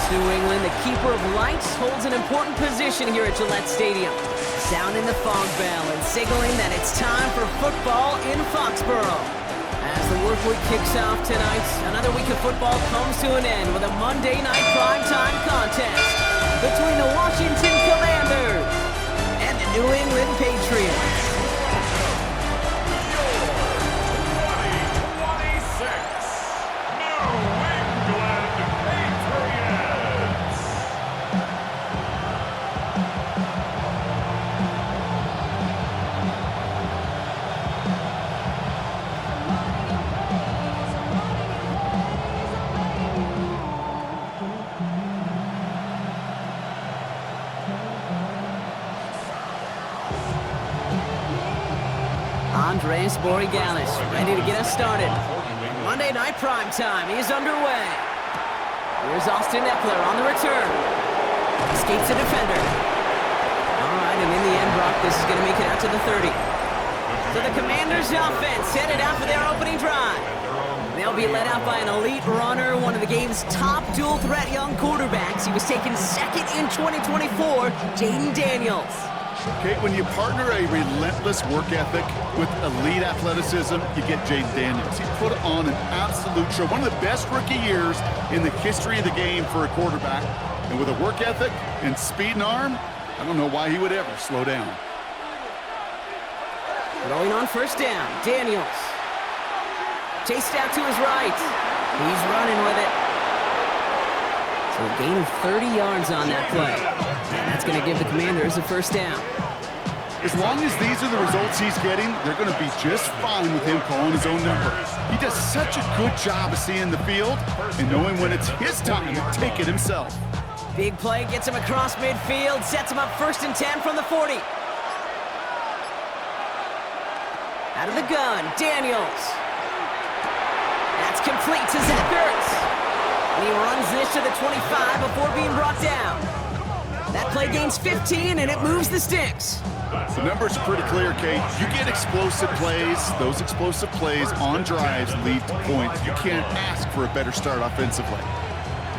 New England, the keeper of lights holds an important position here at Gillette Stadium, sounding the Foxburough and signaling that it's time for football in Foxburough. As the work week kicks off tonight, another week of football comes to an end with a Monday night primetime contest between the Washington Commanders and the New England Patriots. Andres Borregalis ready to get us started. Monday night prime time is underway. Here's Austin Eckler on the return. Escapes a defender. All right, and in the end, Brock, this is going to make it out to the 30. So the Commanders' offense headed out for their opening drive. They'll be led out by an elite runner, one of the game's top dual-threat young quarterbacks. He was taken second in 2024, Jaden Daniels. Okay, when you partner a relentless work ethic with elite athleticism, you get Jaden Daniels. He put on an absolute show. One of the best rookie years in the history of the game for a quarterback. And with a work ethic and speed and arm, I don't know why he would ever slow down. Throwing on first down, Daniels. Chased out to his right. He's running with it. So a gain of 30 yards on that play. And that's going to give the Commanders a first down. As long as these are the results he's getting, they're going to be just fine with him calling his own number. He does such a good job of seeing the field and knowing when it's his time to take it himself. Big play gets him across midfield, sets him up first and 10 from the 40. Out of the gun, Daniels. That's complete to Zach Ertz. And he runs this to the 25 before being brought down. That play gains 15, and it moves the sticks. The numbers are pretty clear, Kate. You get explosive plays. Those explosive plays on drives lead to points. You can't ask for a better start offensively.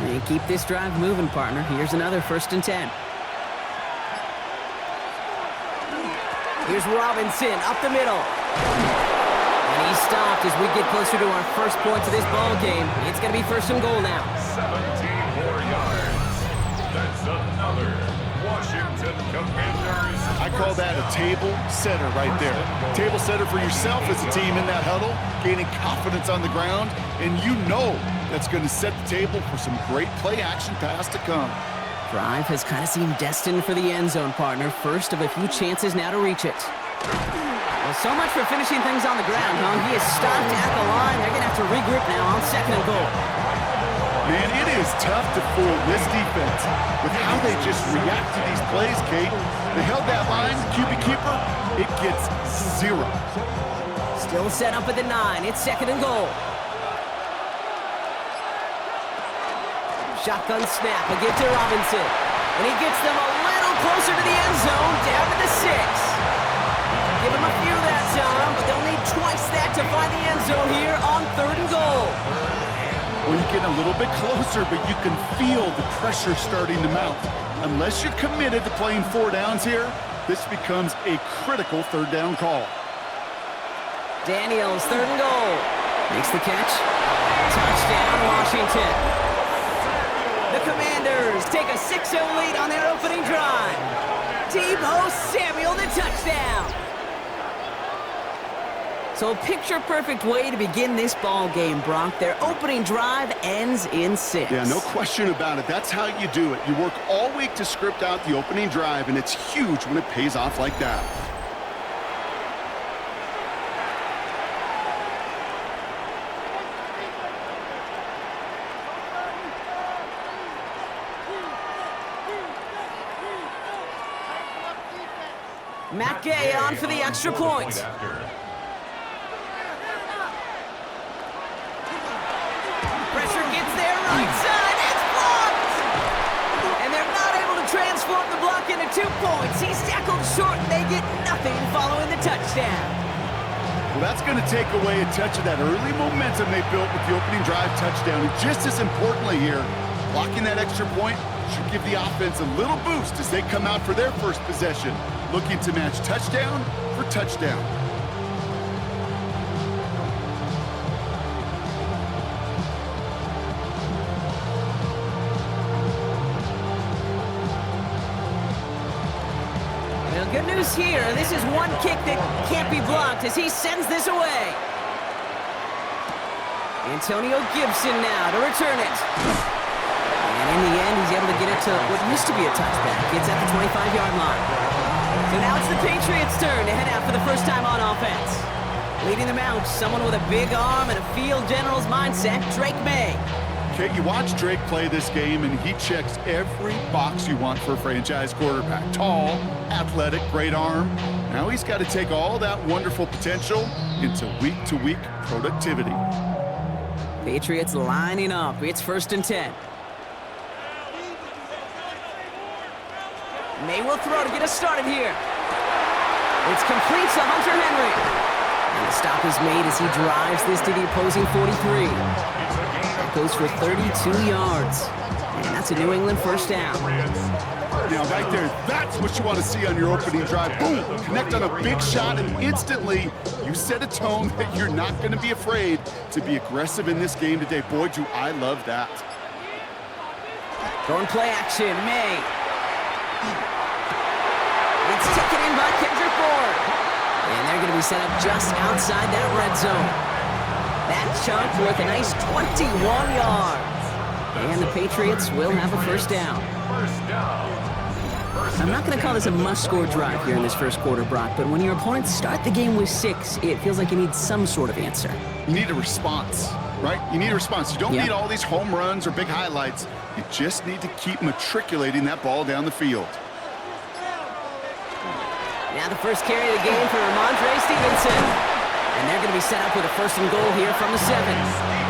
And keep this drive moving, partner. Here's another first and 10. Here's Robinson up the middle. And he's stopped as we get closer to our first points of this ball game. It's going to be first and goal now. 17 more yards. That's another Washington Commanders. I call that a table setter right there. Table setter for yourself as a team in that huddle, gaining confidence on the ground, and you know that's going to set the table for some great play-action pass to come. Drive has kind of seemed destined for the end zone, partner. First of a few chances now to reach it. Well, so much for finishing things on the ground, huh? He is stopped at the line. They're going to have to regroup now on second and goal. Man, it is tough to fool this defense with how they just react to these plays, Kate. They held that line, QB keeper, it gets 0. Still set up at the 9. It's second and goal. Shotgun snap, a give to Robinson. And he gets them a little closer to the end zone, down to the 6. Give him a few that time, but they'll need twice that to find the end zone here on third and goal. Well, you get a little bit closer, but you can feel the pressure starting to mount. Unless you're committed to playing 4 downs here, this becomes a critical third down call. Daniels, third and goal. Makes the catch. Touchdown, Washington. The Commanders take a 6-0 lead on their opening drive. Deebo Samuel, the touchdown. So a picture-perfect way to begin this ball game, Brock. Their opening drive ends in 6. Yeah, no question about it. That's how you do it. You work all week to script out the opening drive, and it's huge when it pays off like that. Matt Gay on for the extra point. Pressure gets there, right side, it's blocked! And they're not able to transform the block into 2 points. He's tackled short and they get nothing following the touchdown. Well, that's going to take away a touch of that early momentum they built with the opening drive touchdown. And just as importantly here, Blocking that extra point should give the offense a little boost as they come out for their first possession, looking to match touchdown for touchdown. Well, good news here. This is one kick that can't be blocked as he sends this away. Antonio Gibson now to return it. And in the end, he's able to get it to what used to be a touchback. It's at the 25-yard line. So now it's the Patriots' turn to head out for the first time on offense. Leading them out, someone with a big arm and a field general's mindset, Drake May. Okay, you watch Drake play this game, and he checks every box you want for a franchise quarterback. Tall, athletic, great arm. Now he's got to take all that wonderful potential into week-to-week productivity. Patriots lining up. It's 1st and 10. May will throw to get us started here. It's complete to Hunter Henry. And the stop is made as he drives this to the opposing 43. That goes for 32 yards. And that's a New England first down. Now, right there, that's what you want to see on your opening drive. Boom! Connect on a big shot, and instantly you set a tone that you're not going to be afraid to be aggressive in this game today. Boy, do I love that. Throwing play action, May. It's taken in by Kendrick Bourne. And they're going to be set up just outside that red zone. That chunk worth a nice 21 yards. And the Patriots will have a first down. I'm not going to call this a must-score drive here in this first quarter, Brock, but when your opponents start the game with 6, it feels like you need some sort of answer. You need a response, right? You need a response. You don't need all these home runs or big highlights. You just need to keep matriculating that ball down the field. Now the first carry of the game for Ramondre Stevenson. And they're going to be set up with a 1st and goal here from the 7.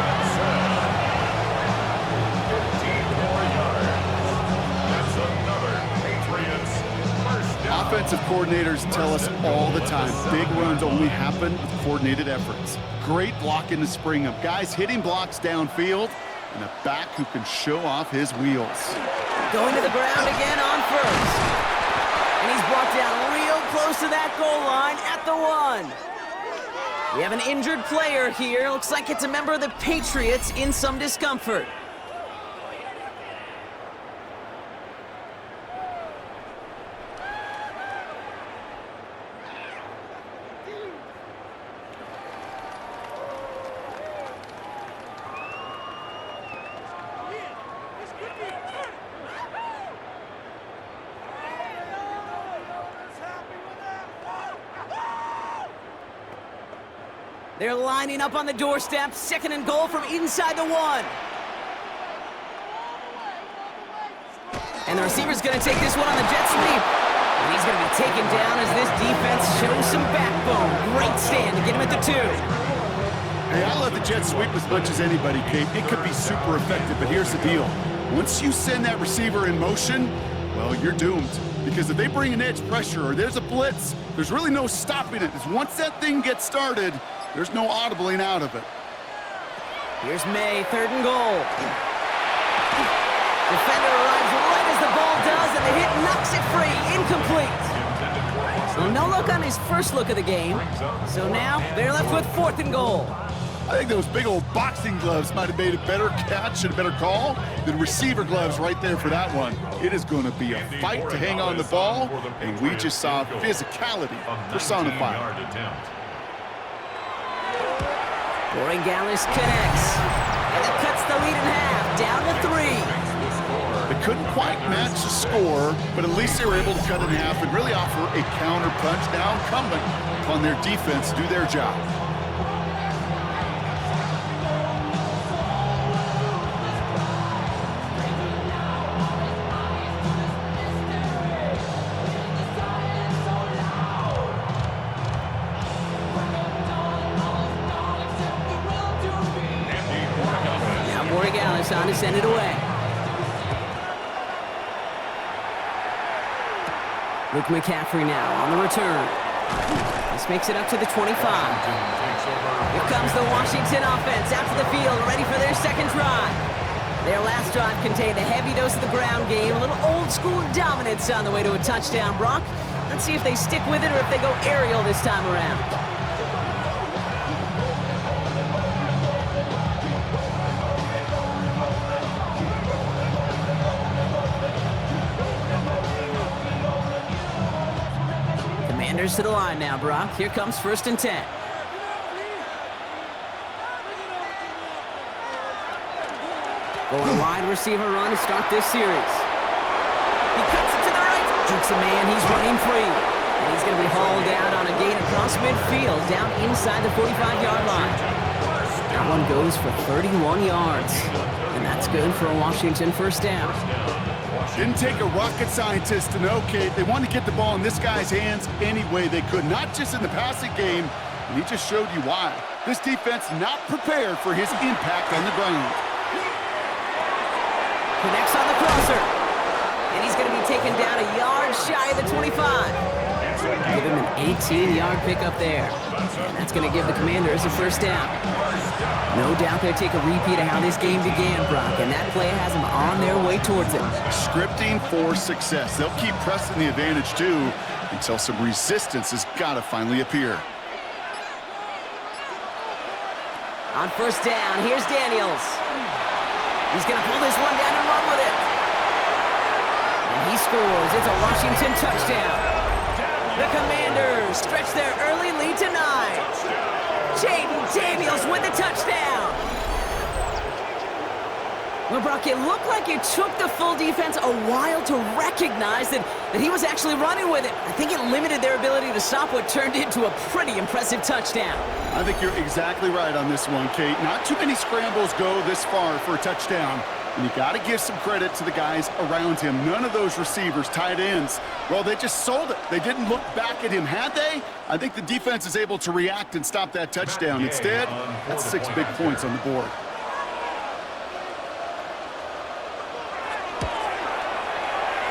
Offensive coordinators tell us all the time, big runs only happen with coordinated efforts. Great block in the spring of guys hitting blocks downfield and a back who can show off his wheels. Going to the ground again on 1st. And he's brought down real close to that goal line at the 1. We have an injured player here. Looks like it's a member of the Patriots in some discomfort. They're lining up on the doorstep. 2nd and goal from inside the 1. And the receiver's going to take this one on the jet sweep. And he's going to be taken down as this defense shows some backbone. Great stand to get him at the 2. Hey, I love the jet sweep as much as anybody, Kate. It could be super effective, but here's the deal. Once you send that receiver in motion, well, you're doomed. Because if they bring an edge pressure or there's a blitz, there's really no stopping it. Once that thing gets started, there's no audibling out of it. Here's May, 3rd and goal. Defender arrives right as the ball does, and the hit knocks it free. Incomplete. So no look on his first look of the game. So now they're left with 4th and goal. I think those big old boxing gloves might have made a better catch and a better call than receiver gloves right there for that one. It is going to be a fight to hang on the ball, and we just saw physicality personified. Boringalis connects, and that cuts the lead in half, down to 3. They couldn't quite match the score, but at least they were able to cut it in half and really offer a counter punch. Now incumbent upon their defense to do their job. On to send it away. Luke McCaffrey now on the return. This makes it up to the 25. Here comes the Washington offense out to the field, ready for their second drive. Their last drive contained a heavy dose of the ground game, a little old-school dominance on the way to a touchdown, Brock. Let's see if they stick with it or if they go aerial this time around. Commanders to the line now, Brock. Here comes 1st and 10. Going wide receiver run to start this series. He cuts it to the right. Jukes a man. He's running free. And he's going to be hauled down on a gain across midfield, down inside the 45-yard line. That one goes for 31 yards. And that's good for a Washington 1st down. Didn't take a rocket scientist to know, Kate. They wanted to get the ball in this guy's hands any way they could, not just in the passing game, and he just showed you why. This defense not prepared for his impact on the ground. Connects on the crosser. And he's going to be taken down a yard shy of the 25. Give him an 18-yard pickup there. And that's going to give the Commanders a 1st down. No doubt they'll take a repeat of how this game began, Brock, and that play has them on their way towards it. Scripting for success. They'll keep pressing the advantage, too, until some resistance has got to finally appear. On 1st down, here's Daniels. He's going to pull this one down and run with it. And he scores. It's a Washington touchdown. The Commanders stretch their early lead to 9. Jaden Daniels with the touchdown. Well, Brock, it looked like it took the full defense a while to recognize that he was actually running with it. I think it limited their ability to stop what turned into a pretty impressive touchdown. I think you're exactly right on this one, Kate. Not too many scrambles go this far for a touchdown. And you got to give some credit to the guys around him. None of those receivers, tight ends, well, they just sold it. They didn't look back at him. Had they? I think the defense is able to react and stop that touchdown. Instead, that's 6 big points on the board.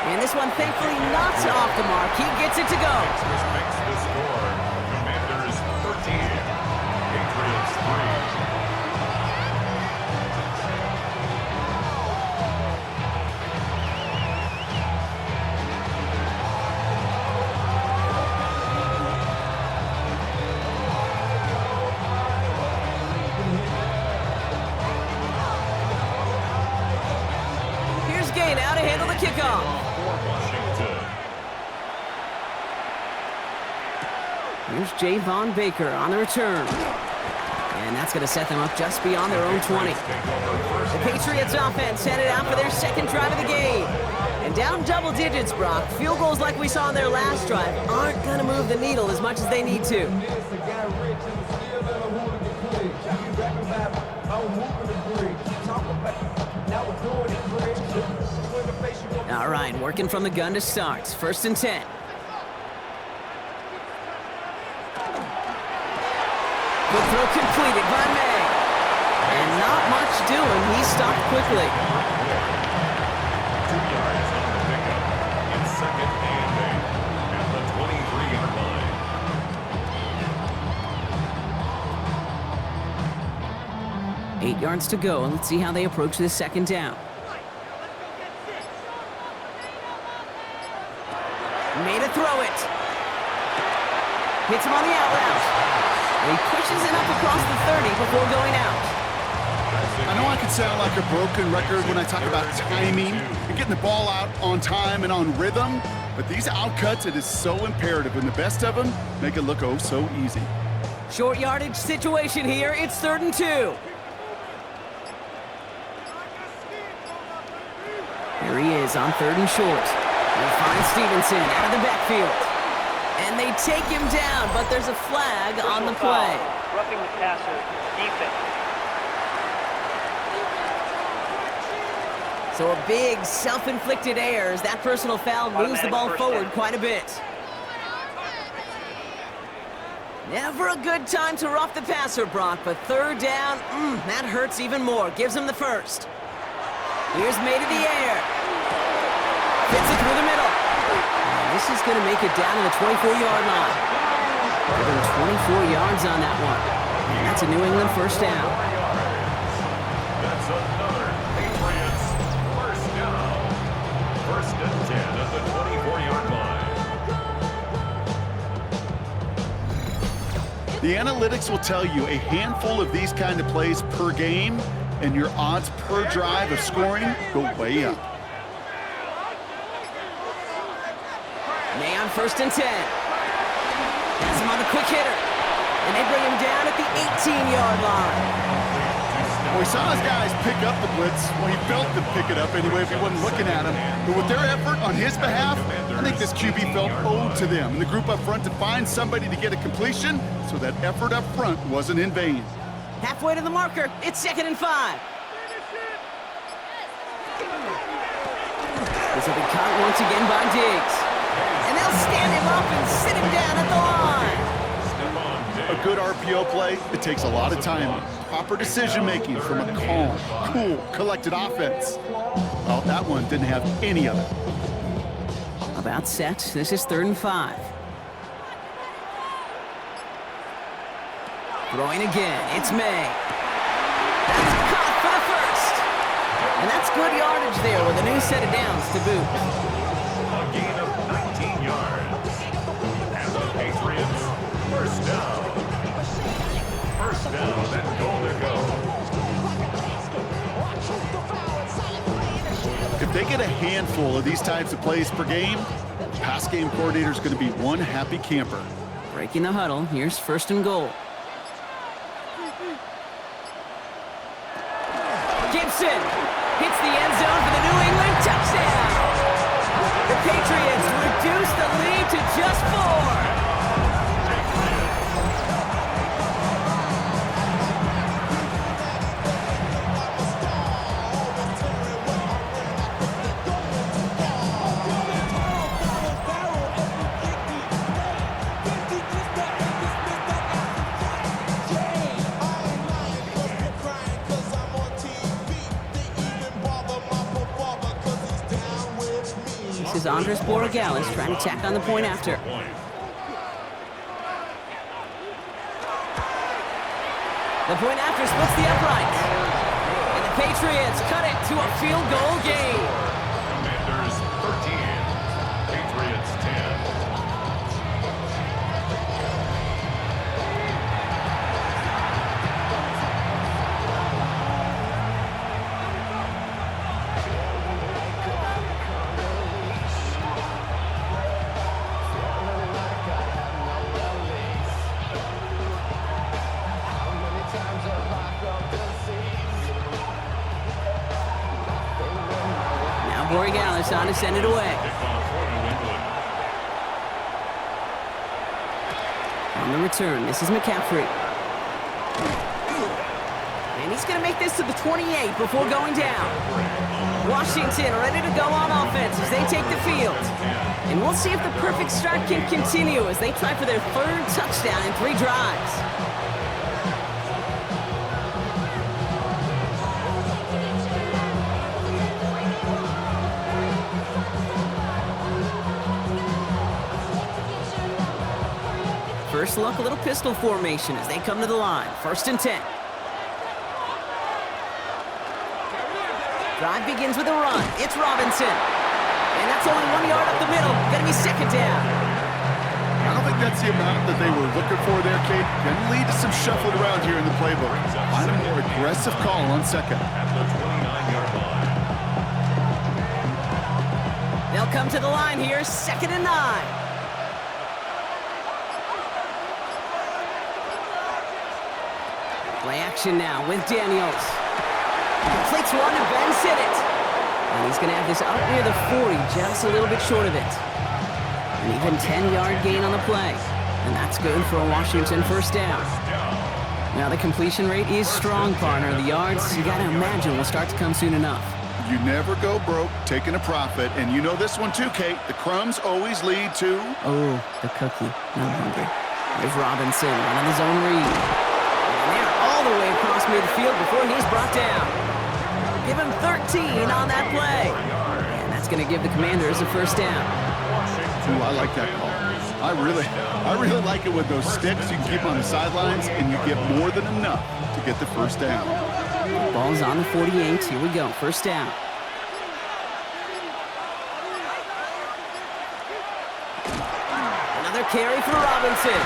And this one thankfully not off the mark. He gets it to go. This makes the score. Commanders 13, Patriots 3. Here's Gain out to handle the kickoff. Here's Javon Baker on the return. And that's going to set them up just beyond their own 20. The Patriots offense headed out for their 2nd drive of the game. And down double digits, Brock. Field goals like we saw on their last drive aren't going to move the needle as much as they need to. All right, working from the gun to start. 1st and 10. Good throw completed by May. And not much doing. He stopped quickly. 2 yards on the pickup. It's 2nd and 8 at the 23-yard line. 8 yards to go, and let's see how they approach this 2nd down. Made a throw it. Hits him on the out route. And he pushes it up across the 30 before going out. I know I can sound like a broken record when I talk about timing and getting the ball out on time and on rhythm, but these outcuts, it is so imperative, and the best of them make it look oh so easy. Short yardage situation here. It's 3rd and 2. Here he is on 3rd and short. They'll find Stevenson out of the backfield. And they take him down, but there's a flag on the play. Roughing the passer, defense. So a big self-inflicted error as that personal foul moves the ball forward quite a bit. Never a good time to rough the passer, Brock, but 3rd down, that hurts even more. Gives him the 1st. Here's May to the air. Fits it through the middle. This is going to make it down to the 24-yard line. Give him 24 yards on that one. And that's a New England 1st down. That's another Patriots The analytics will tell you a handful of these kind of plays per game, and your odds per drive of scoring go way up. May on 1st and 10. Has him on the quick hitter. And they bring him down at the 18-yard line. Well, we saw his guys pick up the blitz. Well, he felt them pick it up anyway if he wasn't looking at him. But with their effort on his behalf, I think this QB felt owed to them and the group up front to find somebody to get a completion, so that effort up front wasn't in vain. Halfway to the marker. It's 2nd and 5. This will be caught once again by Diggs. And they'll stand him up and sit him down at the line. A good RPO play, it takes a lot of time. Proper decision-making from a calm, cool, collected offense. Well, that one didn't have any of it. About set. This is 3rd and 5. Throwing again. It's May. That's caught for the first. And that's good yardage there with a new set of downs to boot. A gain of 19 yards. And the Patriots, first down. First down and goal to go. If they get a handful of these types of plays per game, pass game coordinator is going to be one happy camper. Breaking the huddle. Here's 1st and goal. Gibson hits the end zone for the New England touchdown. The Patriots reduce the lead to just 4. This is Foxburough trying to tack on the point after. The point after splits the upright. And the Patriots cut it to a field goal game. Commanders 13, Patriots 10. Boregalis on to send it away. On the return, this is McCaffrey. And he's going to make this to the 28 before going down. Washington ready to go on offense as they take the field. And we'll see if the perfect start can continue as they try for their 3rd touchdown in 3 drives. First look, a little pistol formation as they come to the line. 1st and 10. Drive begins with a run. It's Robinson. And that's only 1 yard up the middle. Gonna be 2nd down. I don't think that's the amount that they were looking for there, Kate. Gonna lead to some shuffling around here in the playbook. Find a more aggressive call on 2nd. At the 29-yard line. They'll come to the line here, 2nd and 9. Play action now with Daniels. Completes one and Ben's hit it. And he's going to have this out near the 40, just a little bit short of it. An even 10-yard gain on the play. And that's good for a Washington 1st down. Now the completion rate is strong, partner. The yards, you got to imagine, will start to come soon enough. You never go broke taking a profit. And you know this one too, Kate. The crumbs always lead to... Oh, the cookie. Now I'm hungry. There's Robinson running his own read. All the way across midfield before he's brought down. Give him 13 on that play. And that's going to give the Commanders a 1st down. Ooh, I like that call. I really like it with those sticks. You can keep on the sidelines, and you get more than enough to get the 1st down. Ball's on the 48. Here we go. 1st down. Another carry for Robinson.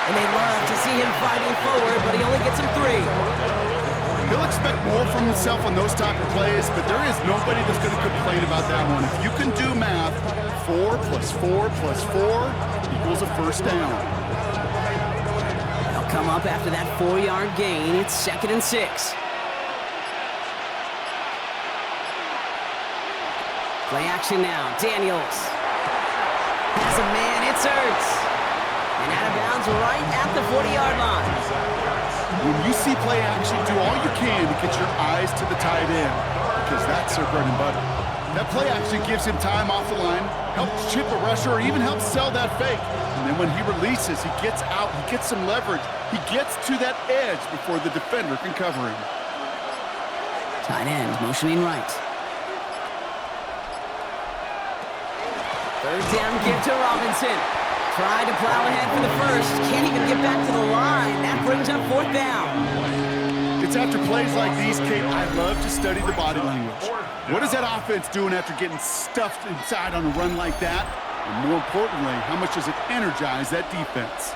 And they love to see him fighting forward, but he only gets him 3. He'll expect more from himself on those type of plays, but there is nobody that's going to complain about that one. If you can do math, 4 plus 4 plus 4 equals a first down. They'll come up after that 4-yard gain. It's 2nd and 6. Play action now. Daniels has a man. It's Ertz. And out of bounds right at the 40-yard line. When you see play action, do all you can to get your eyes to the tight end, because that's their bread and butter. That play action gives him time off the line, helps chip a rusher, or even helps sell that fake. And then when he releases, he gets out, he gets some leverage. He gets to that edge before the defender can cover him. Tight end motioning right. 3rd down give to Robinson. Tried to plow ahead for the first. Can't even get back to the line. That brings up 4th down. It's after plays like these, Kate, I love to study the body language. What is that offense doing after getting stuffed inside on a run like that? And more importantly, how much does it energize that defense?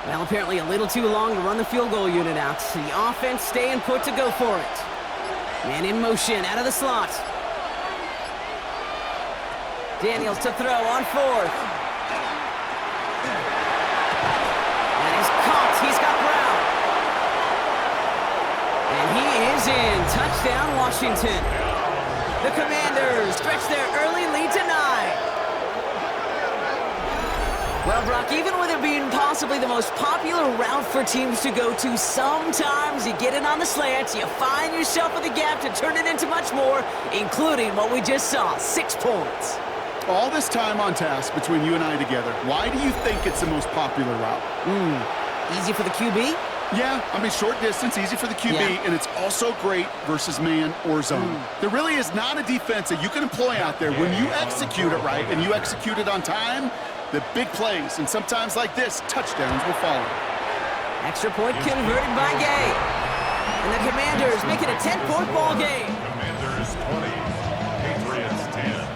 Well, apparently a little too long to run the field goal unit out. The offense staying put to go for it. Man in motion out of the slot. Daniels to throw on 4th. And he's caught. He's got Brown. And he is in. Touchdown, Washington. The Commanders stretch their early lead to 9. Well, Brock, even with it being possibly the most popular route for teams to go to, sometimes you get it on the slants, you find yourself in the gap to turn it into much more, including what we just saw, 6 points. All this time on task between you and I together, why do you think it's the most popular route? Easy for the QB? Yeah, I mean, short distance, easy for the QB, Yeah. and it's also great versus man or zone. There really is not a defense that you can employ out there. When you execute it right and you execute it on time, the big plays, and sometimes like this, touchdowns will follow. Extra point converted by Gay. And the Commanders make it a 10-point ball game. Commanders 20, Patriots 10.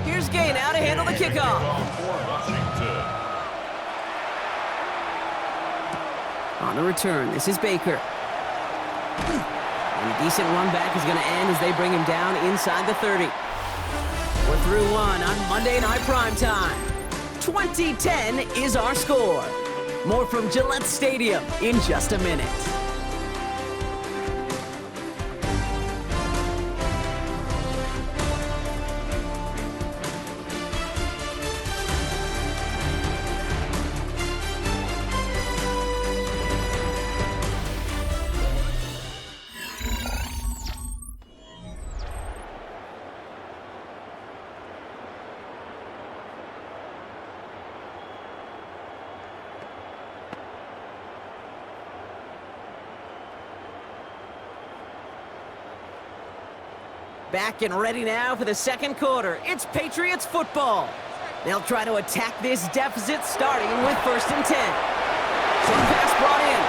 Here's Gay now to handle the kickoff. For Washington. On the return, this is Baker. And a decent run back is going to end as they bring him down inside the 30. We're through 1 on Monday Night Primetime. 20-10 is our score. More from Gillette Stadium in just a minute. Back and ready now for the second quarter. It's Patriots football. They'll try to attack this deficit starting with 1st and 10. Short pass brought in.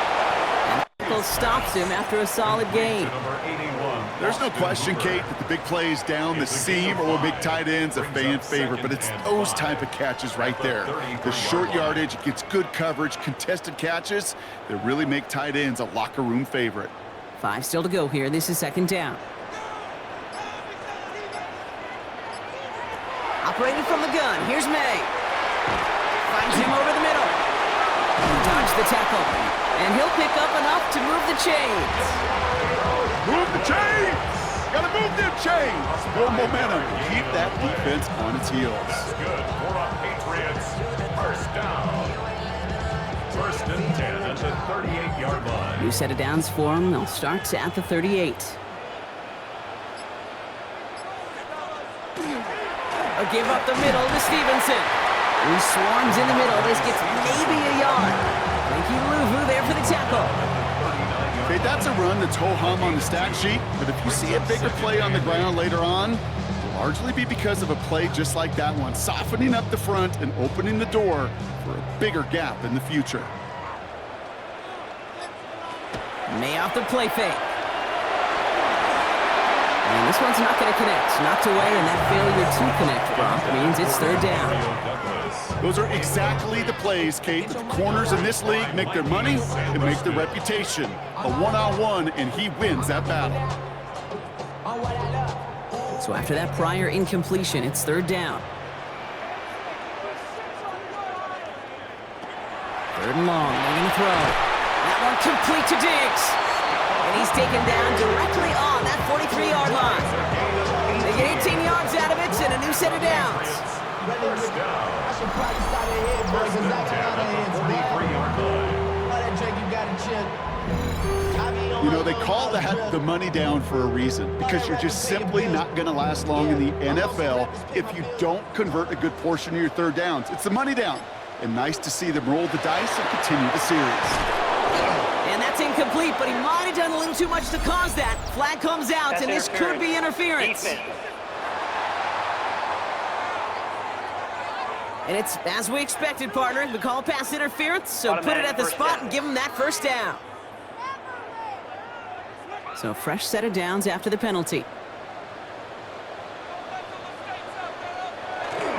And Michael stops him after a solid gain. Number 81. There's no question, Kate, that the big plays down the seam or big tight ends a fan favorite, but it's those type of catches right there. The short yardage, it gets good coverage, contested catches that really make tight ends a locker room favorite. 5 still to go here. This is 2nd down. Operating from the gun, here's May. Finds him over the middle. Dodged the tackle. And he'll pick up enough to move the chains. Move the chains! Gotta move them chains! Build momentum. Keep that defense on its heels. That's good for the Patriots. First down. 1st and 10 at the 38-yard line. New set of downs for them. They'll start at the 38. A give up the middle to Stevenson. He swarms in the middle. This gets maybe a yard. Niki there for the tackle. Okay, that's a run that's ho-hum on the stat sheet, but if you see a bigger play on the ground later on, it'll largely be because of a play just like that one, softening up the front and opening the door for a bigger gap in the future. May off the play fake. And this one's not going to connect. Knocked away, and that failure to connect, Brock, means it's third down. Those are exactly the plays, Kate, that the corners in this league make their money and make their reputation. A one-on-one, and he wins that battle. So after that prior incompletion, it's third down. Third and long, they're going to throw. That one complete to Diggs. And he's taken down directly on that 43-yard line. They get 18 yards out of it and a new set of downs. First down. First and 10 at the 43-yard line. You know, they call that the money down for a reason, because you're just simply not going to last long in the NFL if you don't convert a good portion of your third downs. It's the money down. And nice to see them roll the dice and continue the series. And that's incomplete, but he might have done a little too much to cause that. Flag comes out, That's and this could be interference. Defense. And it's as we expected, partner. We call pass interference, so put it at the Automatic spot first down. and give him that first down. So fresh set of downs after the penalty.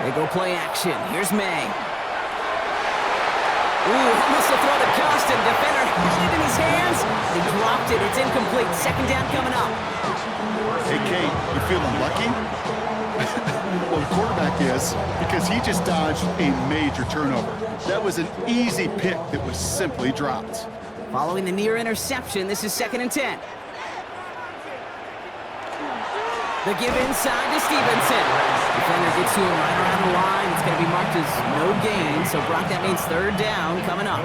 They go play action. Here's May. Ooh, almost a throw that cost him. Defender held it in his hands. He dropped it. It's incomplete. Second down coming up. Hey, Kate, you feeling lucky? Well, the quarterback is, because he just dodged a major turnover. That was an easy pick that was simply dropped. Following the near interception, this is 2nd and 10. The give inside to Stevenson. Defender gets to him right around the line. It's going to be marked as no gain, so Brock, that means third down coming up.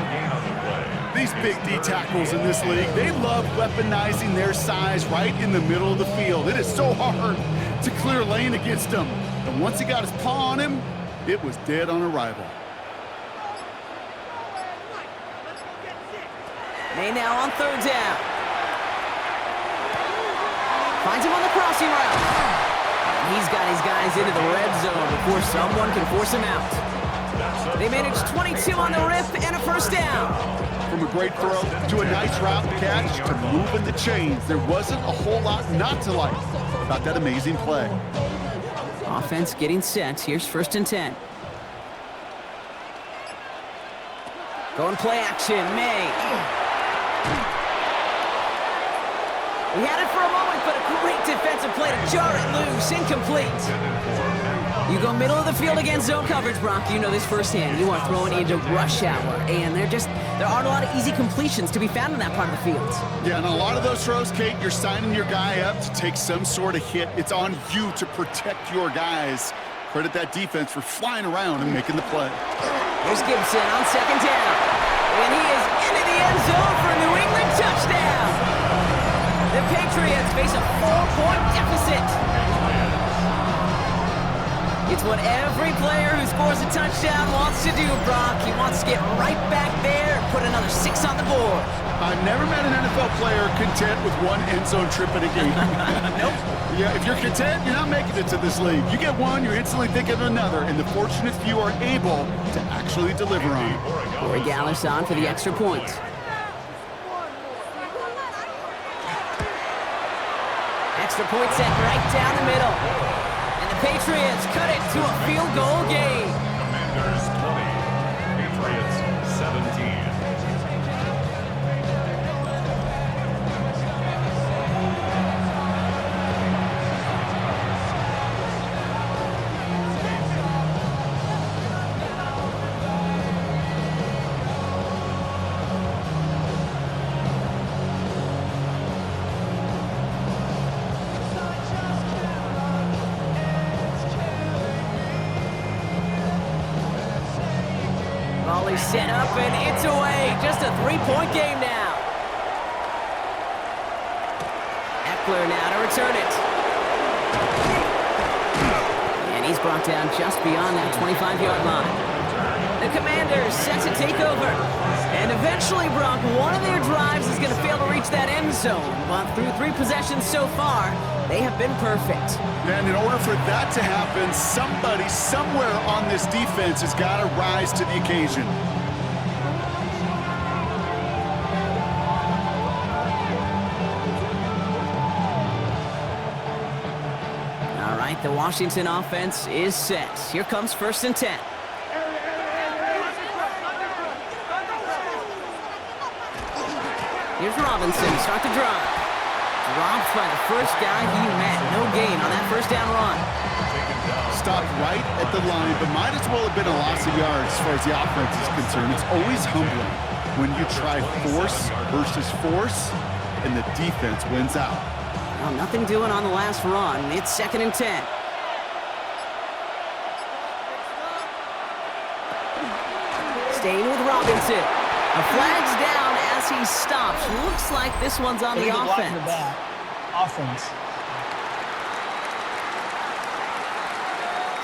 These big D tackles in this league, they love weaponizing their size right in the middle of the field. It is so hard to clear lane against them. And once he got his paw on him, it was dead on arrival. May now on third down. Finds him on the crossing route. And he's got his guys into the red zone before someone can force him out. They managed 22 on the rip and a first down. From a great throw to a nice route catch to moving the chains, there wasn't a whole lot not to like about that amazing play. Offense getting set. Here's 1st and 10. Going play action. May. He had it for a moment, but a great defensive play to jar it loose. Incomplete. You go middle of the field against zone coverage, Brock. You know this firsthand. You are throwing into rush hour, and there aren't a lot of easy completions to be found in that part of the field. Yeah, and a lot of those throws, Kate, you're signing your guy up to take some sort of hit. It's on you to protect your guys. Credit that defense for flying around and making the play. Here's Gibson on 2nd down. And he is into the end zone for a New England touchdown. The Patriots face a 4-point deficit. It's what every player who scores a touchdown wants to do, Brock. He wants to get right back there and put another 6 on the board. I've never met an NFL player content with one end zone trip in a game. Nope. Yeah, if you're content, you're not making it to this league. You get one, you're instantly thinking of another, and the fortunate few are able to actually deliver on it. Corey Gallis on for the extra point. Extra point set right down the middle. And the Patriots cut it to a field goal game. Commanders 20, Patriots 17. Volley set up and it's away. Just a 3-point game now. Eckler now to return it. And he's brought down just beyond that 25-yard line. The Commanders set to take over. And eventually, Brock, one of their drives is going to fail to reach that end zone. But through 3 possessions so far, they have been perfect. And in order for that to happen, somebody somewhere on this defense has got to rise to the occasion. All right, the Washington offense is set. Here comes 1st and 10. Here's Robinson, start the drive. Dropped by the first guy he met. No gain on that 1st down run. Stopped right at the line, but might as well have been a loss of yards as far as the offense is concerned. It's always humbling when you try force versus force, and the defense wins out. Well, nothing doing on the last run. It's 2nd and 10. Staying with Robinson. A flag's down as he stops. Looks like this one's on the offense.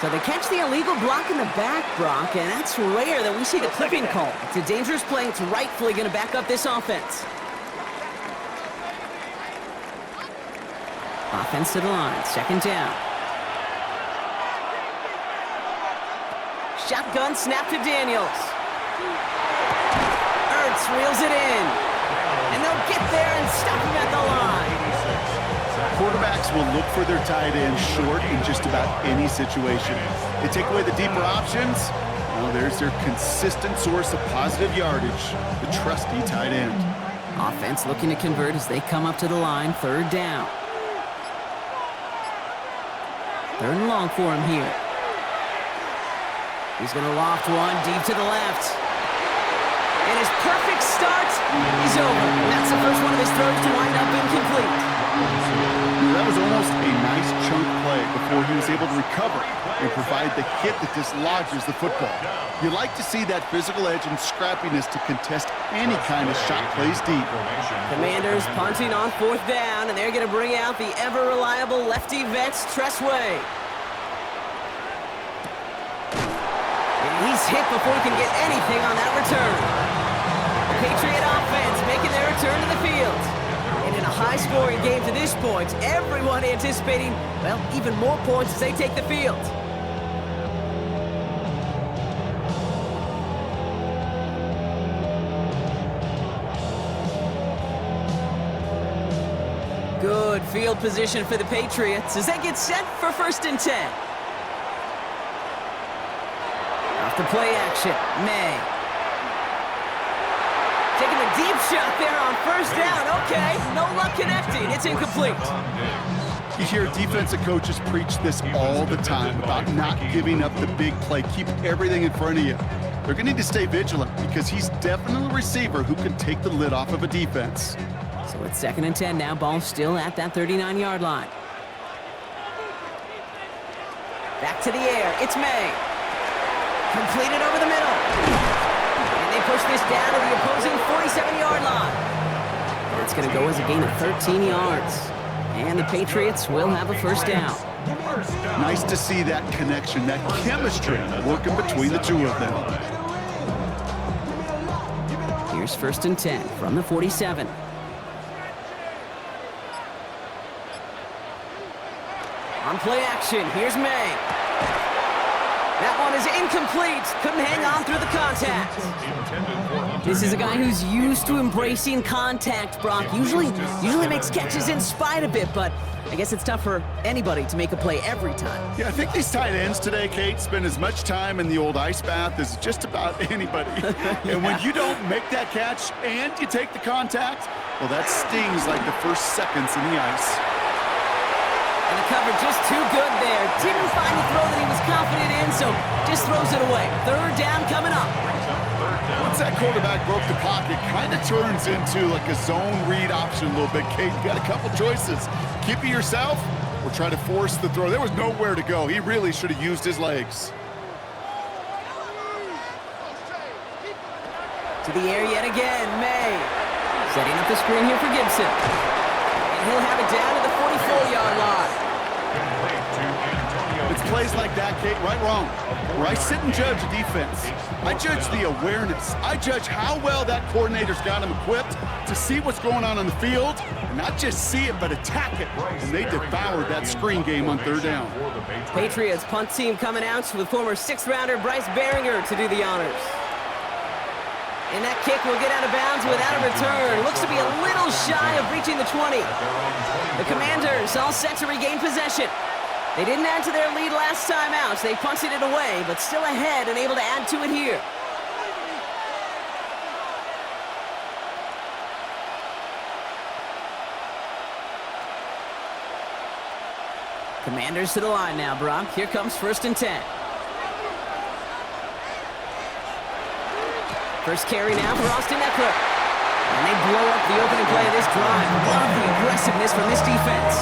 So they catch the illegal block in the back, Brock, and that's rare that we see the clipping call. It's a dangerous play. It's rightfully going to back up this offense. Offense to the line. 2nd down. Shotgun snap to Daniels. Ertz reels it in. And they'll get there and stop him at the line. Quarterbacks will look for their tight end short in just about any situation. They take away the deeper options. Well, there's their consistent source of positive yardage, the trusty tight end. Offense looking to convert as they come up to the line. 3rd down. 3rd and long for him here. He's going to loft one deep to the left. And his perfect start is over. That's the first one of his throws to wind up incomplete. That was almost a nice chunk play before he was able to recover and provide the hit that dislodges the football. You like to see that physical edge and scrappiness to contest any kind of shot plays deep. Commanders punting on 4th down, and they're going to bring out the ever-reliable lefty vets, Tressway. And he's hit before he can get anything on that return. The Patriot offense making their return to the field. And in a high-scoring game to this point, everyone anticipating, well, even more points as they take the field. Good field position for the Patriots as they get set for 1st and 10. Off the play action, May. Taking a deep shot there on 1st down. Okay, no luck connecting. It's incomplete. You hear defensive coaches preach this all the time about not giving up the big play. Keep everything in front of you. They're going to need to stay vigilant because he's definitely a receiver who can take the lid off of a defense. So it's 2nd and 10 now. Ball still at that 39-yard line. Back to the air. It's May. Completed over the middle. And they push this down to the opposing 47-yard line. And it's going to go as a gain of 13 yards. And the Patriots will have a 1st down. Nice to see that connection, that chemistry working between the two of them. Here's 1st and 10 from the 47. On play action, here's May. That one is incomplete. Couldn't hang on through the contact. This is a guy who's used to embracing contact, Brock. Usually makes catches in spite of it, but I guess it's tough for anybody to make a play every time. Yeah, I think these tight ends today, Kate, spend as much time in the old ice bath as just about anybody. And when you don't make that catch and you take the contact, well, that stings like the first seconds in the ice. And the cover just too good there. Didn't find the throw that he was confident in, so just throws it away. 3rd down coming up. Once that quarterback broke the pocket, kind of turns into like a zone read option a little bit. Kate, you got a couple choices. Keep it yourself or try to force the throw. There was nowhere to go. He really should have used his legs. To the air yet again, May. Setting up the screen here for Gibson. And he'll have it down to the 44-yard line. It's play plays like that, Kate, right, wrong, where I sit and judge a defense, I judge the awareness. I judge how well that coordinator's got him equipped to see what's going on the field, and not just see it, but attack it. And they devoured that screen game on third down. Patriots punt team coming out with former 6th-rounder Bryce Behringer to do the honors. And that kick will get out of bounds without a return. Looks to be a little shy of reaching the 20. The Commanders all set to regain possession. They didn't add to their lead last time out. They punted it away, but still ahead and able to add to it here. Commanders to the line now, Brock. Here comes 1st and 10. First carry now for Austin Eckler. And they blow up the opening play of this drive. Love the aggressiveness from this defense.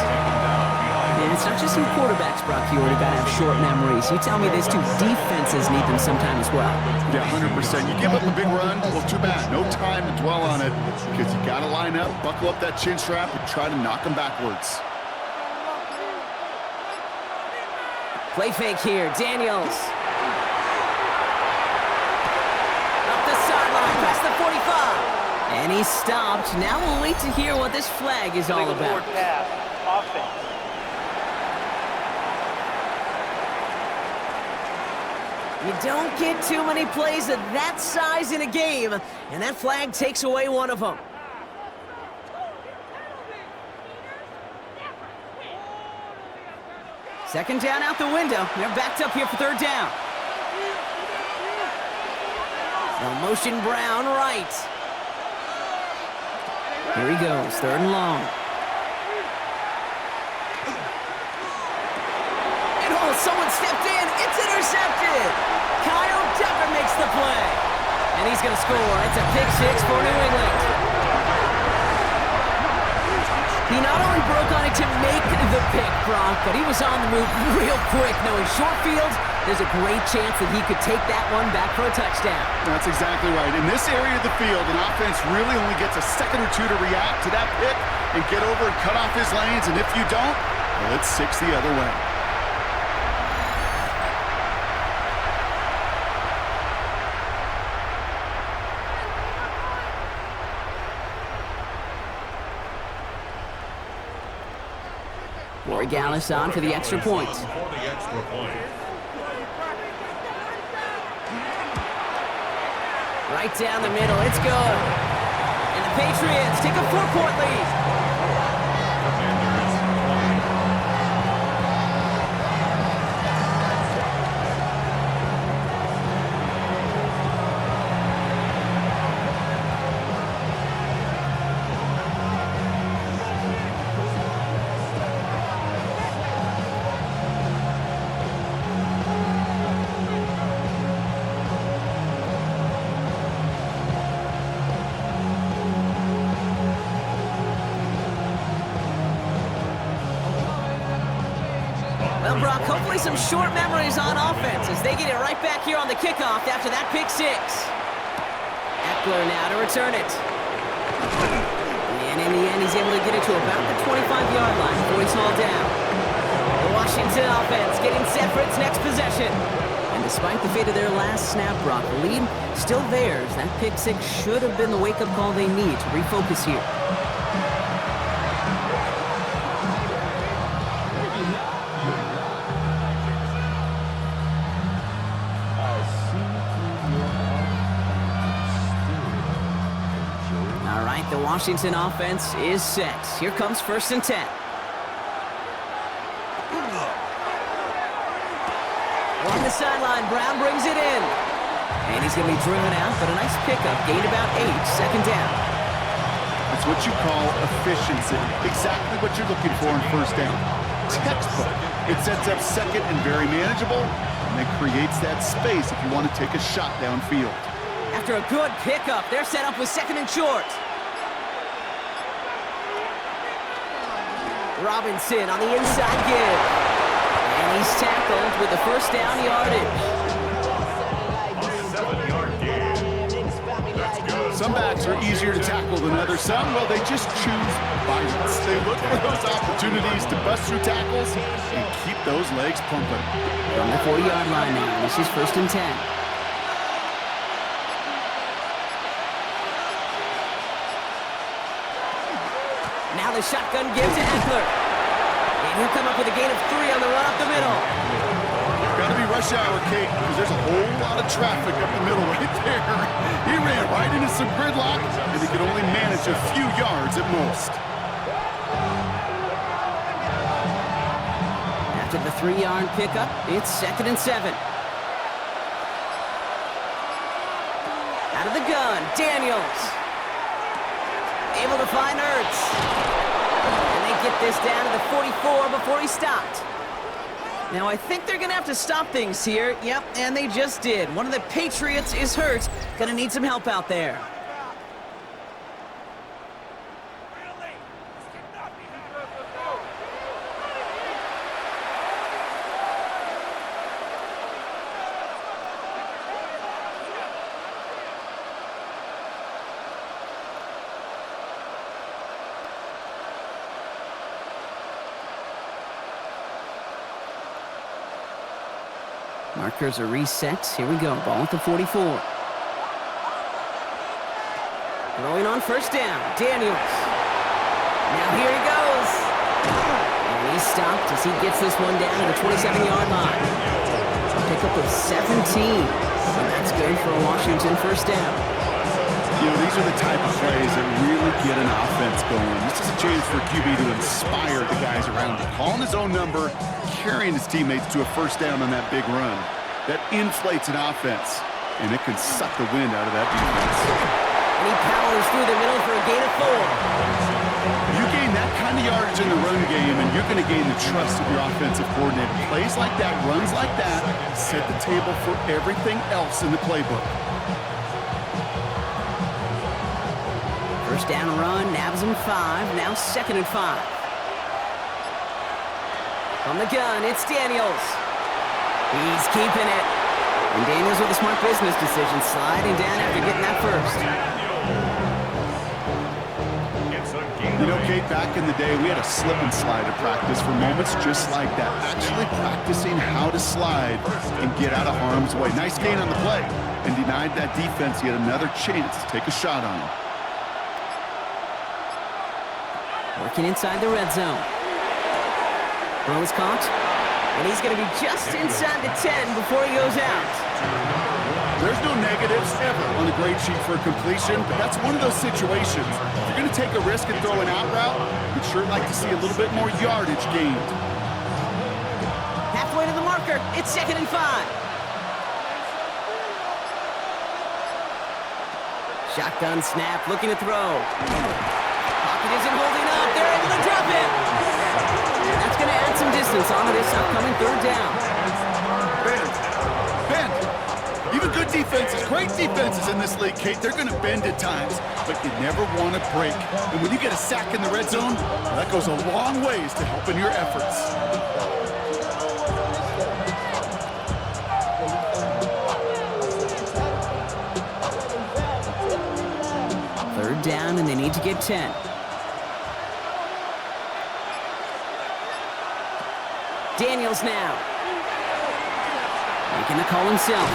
And it's not just some quarterbacks, Brock Huard, who got to have short memories. You tell me this too, defenses need them sometime as well. Yeah, 100%. You give up a big run, well, too bad. No time to dwell on it because you got to line up, buckle up that chin strap, and try to knock them backwards. Play fake here, Daniels. Past the 45. And he's stopped. Now we'll wait to hear what this flag is all about. Pass. Offense. You don't get too many plays of that size in a game, and that flag takes away one of them. Second down out the window. They're backed up here for 3rd down. They'll motion Brown right. Here he goes, 3rd and long. And oh, someone stepped in. It's intercepted. Kyle Decker makes the play. And he's going to score. It's a pick 6 for New England. He not only broke on it to make the pick, Brock, but he was on the move real quick. Knowing short field, there's a great chance that he could take that one back for a touchdown. That's exactly right. In this area of the field, an offense really only gets a second or two to react to that pick and get over and cut off his lanes. And if you don't, well, it's 6 the other way. Gallus on for the extra point. Right down the middle, it's good. And the Patriots take a 4-point lead. Well, Brock, hopefully some short memories on offense as they get it right back here on the kickoff after that pick 6. Eckler now to return it. And in the end, he's able to get it to about the 25-yard line before he's hauled down. The Washington offense getting set for its next possession. And despite the fate of their last snap, Brock, the lead still theirs. That pick 6 should have been the wake-up call they need to refocus here. The Washington offense is set. Here comes 1st and 10. On the sideline, Brown brings it in. And he's going to be driven out, but a nice pickup. Gained about 8, 2nd down. That's what you call efficiency. Exactly what you're looking for in 1st down. Textbook. It sets up 2nd and very manageable, and it creates that space if you want to take a shot downfield. After a good pickup, they're set up with 2nd and short. Robinson on the inside give. And he's tackled with the 1st down yardage. 7-yard gain. That's good. Some backs are easier to tackle than others. Some, well, they just choose violence. They look for those opportunities to bust through tackles and keep those legs pumping. From the 40-yard line now, this is 1st and 10. Now the shotgun give to Eckler. And he'll come up with a gain of 3 on the run up the middle. Got to be rush hour, Kate, because there's a whole lot of traffic up the middle right there. He ran right into some gridlock, and he could only manage a few yards at most. After the 3-yard pickup, it's 2nd and 7. Out of the gun, Daniels. Able to find Ertz. And they get this down to the 44 before he stopped. Now, I think they're going to have to stop things here. Yep, and they just did. One of the Patriots is hurt. Going to need some help out there. Markers are reset. Here we go. Ball at the 44. Throwing on 1st down. Daniels. Now here he goes. And he's stopped as he gets this one down to the 27-yard line. Pickup of 17. And that's good for a Washington 1st down. You know, these are the type of plays that really get an offense going. This is a chance for QB to inspire the guys around him. Calling his own number, carrying his teammates to a 1st down on that big run. That inflates an offense, and it can suck the wind out of that defense. And he powers through the middle for a gain of 4. You gain that kind of yardage in the run game, and you're going to gain the trust of your offensive coordinator. Plays like that, runs like that, set the table for everything else in the playbook. 1st down run, nabs him 5, now 2nd and 5. From the gun, it's Daniels. He's keeping it. And Daniels with a smart business decision, sliding down after getting that 1st. You know, Kate, back in the day, we had a slip and slide at practice for moments just like that. Actually practicing how to slide and get out of harm's way. Nice gain on the play, and denied that defense yet another chance to take a shot on him. Working inside the red zone. Throws caught. And he's going to be just inside the 10 before he goes out. There's no negatives ever on a grade sheet for a completion, but that's one of those situations. If you're going to take a risk and throw an out route, you'd sure like to see a little bit more yardage gained. Halfway to the marker. It's 2nd and 5. Shotgun snap, looking to throw. Pocket isn't holding up. They're able to drop it. That's going to add some distance onto this upcoming 3rd down. Bend. Even good defenses, great defenses in this league, Kate, they're going to bend at times, but you never want to break. And when you get a sack in the red zone, well, that goes a long ways to helping your efforts. Third down, and they need to get 10. Daniels now. Making the call himself.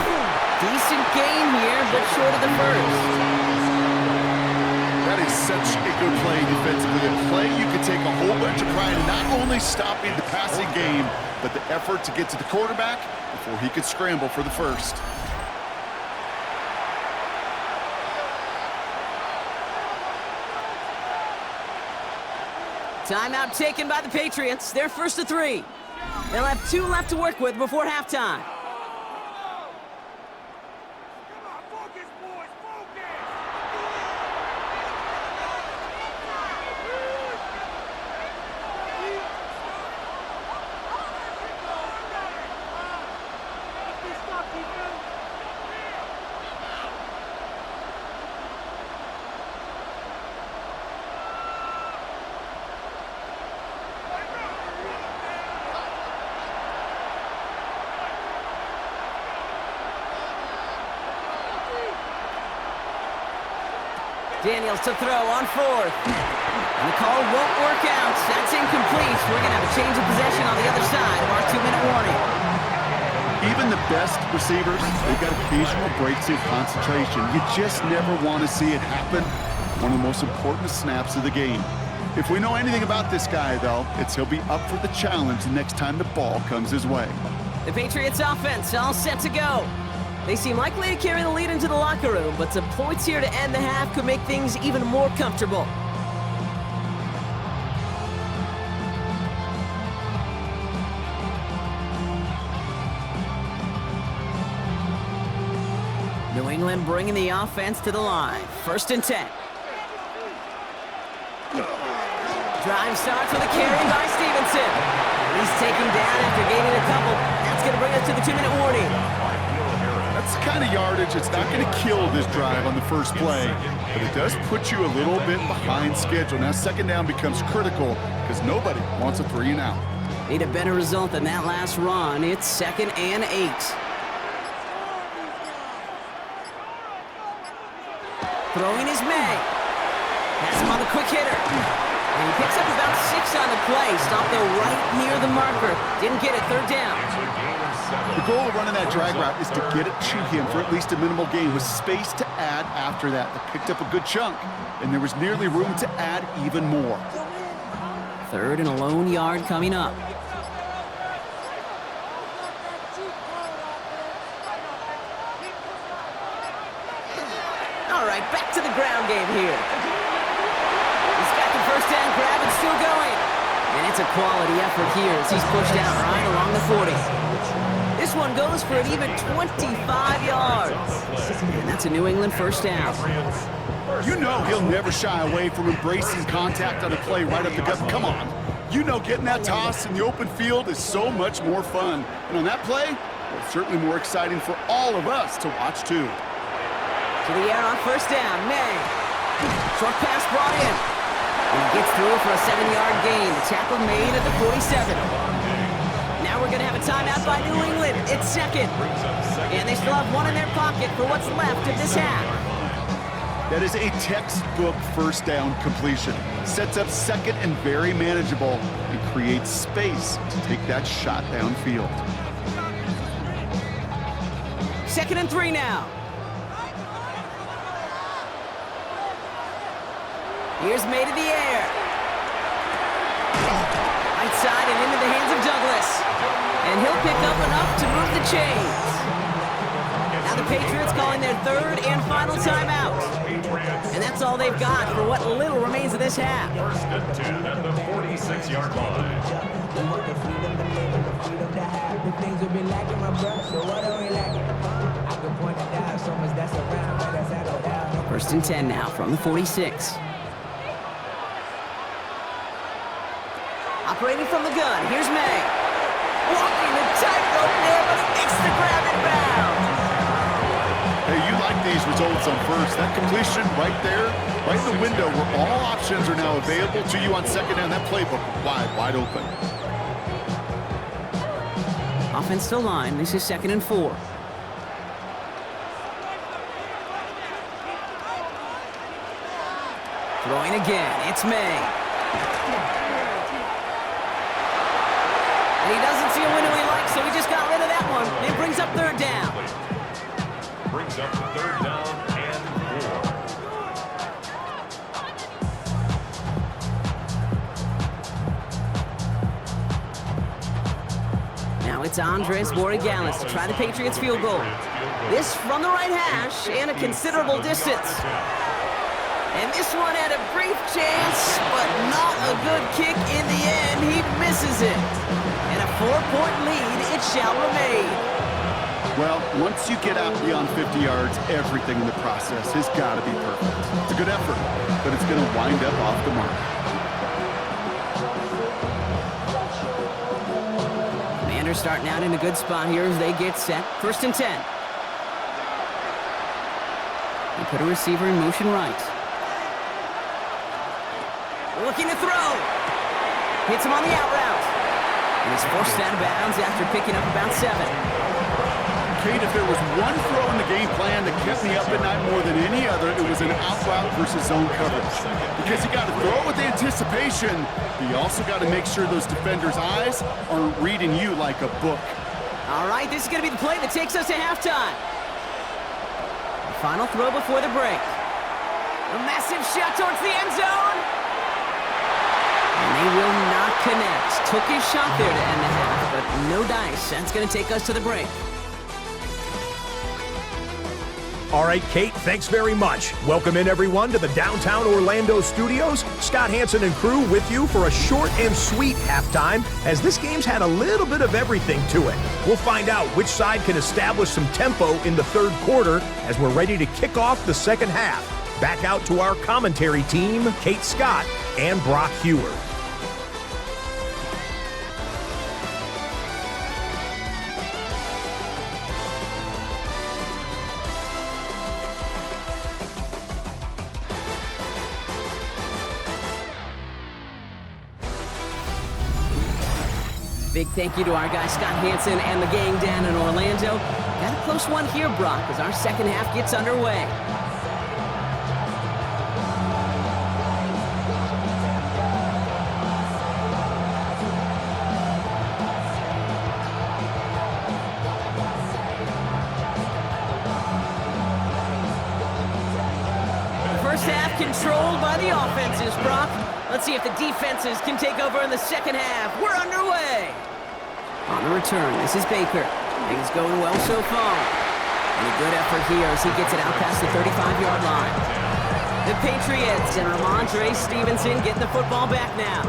Decent gain here, but short of the 1st. That is such a good play defensively. A play you can take a whole bunch of pride in not only stopping the passing game, but the effort to get to the quarterback before he could scramble for the 1st. Timeout taken by the Patriots. They're 1st to 3. They'll have 2 left to work with before halftime. Daniels to throw on fourth. And the call won't work out. That's incomplete. We're going to have a change of possession on the other side of our 2-minute warning. Even the best receivers, they've got occasional breaks in concentration. You just never want to see it happen. One of the most important snaps of the game. If we know anything about this guy, though, it's he'll be up for the challenge the next time the ball comes his way. The Patriots offense all set to go. They seem likely to carry the lead into the locker room, but some points here to end the half could make things even more comfortable. New England bringing the offense to the line. 1st and 10. Drive starts with a carry by Stevenson. He's taken down after gaining a couple. That's going to bring us to the 2-minute warning. That's the kind of yardage. It's not going to kill this drive on the first play, but it does put you a little bit behind schedule. Now 2nd down becomes critical because nobody wants a 3-and-out. Need a better result than that last run. It's 2nd and 8. Throwing is May. Has him on the quick hitter. And he picks up about 6 on the play. Stopped there right near the marker. Didn't get it. 3rd down. The goal of running that drag route is to get it to him for at least a minimal gain with space to add after that. They picked up a good chunk, and there was nearly room to add even more. 3rd and a lone yard coming up. All right, back to the ground game here. He's got the 1st down grab and still going. And it's a quality effort here as he's pushed out right along the 40. This one goes for an even 25 yards. And that's a New England 1st down. You know he'll never shy away from embracing contact on a play right up the gut. Come on. You know getting that toss in the open field is so much more fun. And on that play, well, it's certainly more exciting for all of us to watch too. To the air on 1st down, May. Short pass brought in. And he gets through for a 7-yard gain. The tackle made at the 47. Now we're going to have a timeout by New England. It's 2nd. And they still have one in their pocket for what's left of this half. That is a textbook 1st down completion. Sets up 2nd and very manageable and creates space to take that shot downfield. 2nd and 3 now. Here's May to the air. Right side and into the hands of Douglas. And he'll pick up enough to move the chains. Now the Patriots calling their 3rd and final timeout. And that's all they've got for what little remains of this half. 1st and 10 at the 46-yard line. 1st and 10 now from the 46. Operating from the gun, here's May. Walking the tightrope there, but he makes the grab and bounds. Hey, you like these results on 1st. That completion right there, right in the window where all options are now available to you on 2nd down. That playbook wide open. Offense to line. This is 2nd and 4. Throwing again. It's May. And he doesn't see a window he likes, so he just got rid of that one. It brings up 3rd down. Brings up 3rd down and 4. Now it's Andres Borregales to try the Patriots field goal. This from the right hash and a considerable distance. And this one had a brief chance, but not a good kick in the end. He misses it. And a 4-point lead, it shall remain. Well, once you get out beyond 50 yards, everything in the process has got to be perfect. It's a good effort, but it's going to wind up off the mark. Commanders starting out in a good spot here as they get set. 1st and 10. They put a receiver in motion right. Looking to throw. Hits him on the out route. And he's forced out of bounds after picking up about 7. Kate, if there was one throw in the game plan that kept me up at night more than any other, it was an out route versus zone coverage. Because you got to throw it with anticipation, but you also got to make sure those defenders' eyes aren't reading you like a book. All right, this is going to be the play that takes us to halftime. The final throw before the break. A massive shot towards the end zone. And they will not connect. Took his shot there to end the half, but no dice. That's going to take us to the break. All right, Kate, thanks very much. Welcome in, everyone, to the downtown Orlando studios. Scott Hansen and crew with you for a short and sweet halftime, as this game's had a little bit of everything to it. We'll find out which side can establish some tempo in the third quarter as we're ready to kick off the second half. Back out to our commentary team, Kate Scott and Brock Huard. Big thank you to our guy Scott Hansen and the gang down in Orlando. Got a close one here, Brock, as our second half gets underway. First half controlled by the offenses, Brock. Let's see if the defenses can take over in the second half. We're underway. On the return, this is Baker. Things going well so far. And a good effort here as he gets it out past the 35-yard line. The Patriots and Ramondre Stevenson getting the football back now.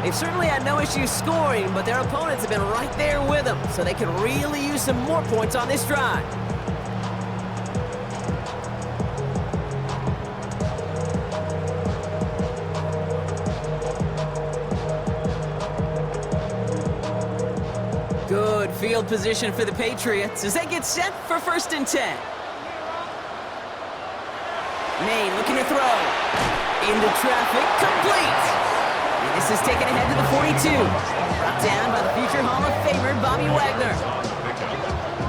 They've certainly had no issues scoring, but their opponents have been right there with them, so they can really use some more points on this drive. Good field position for the Patriots as they get set for 1st and 10. May looking to throw. Into traffic, complete. And this is taken ahead to the 42. Brought down by the future Hall of Famer, Bobby Wagner.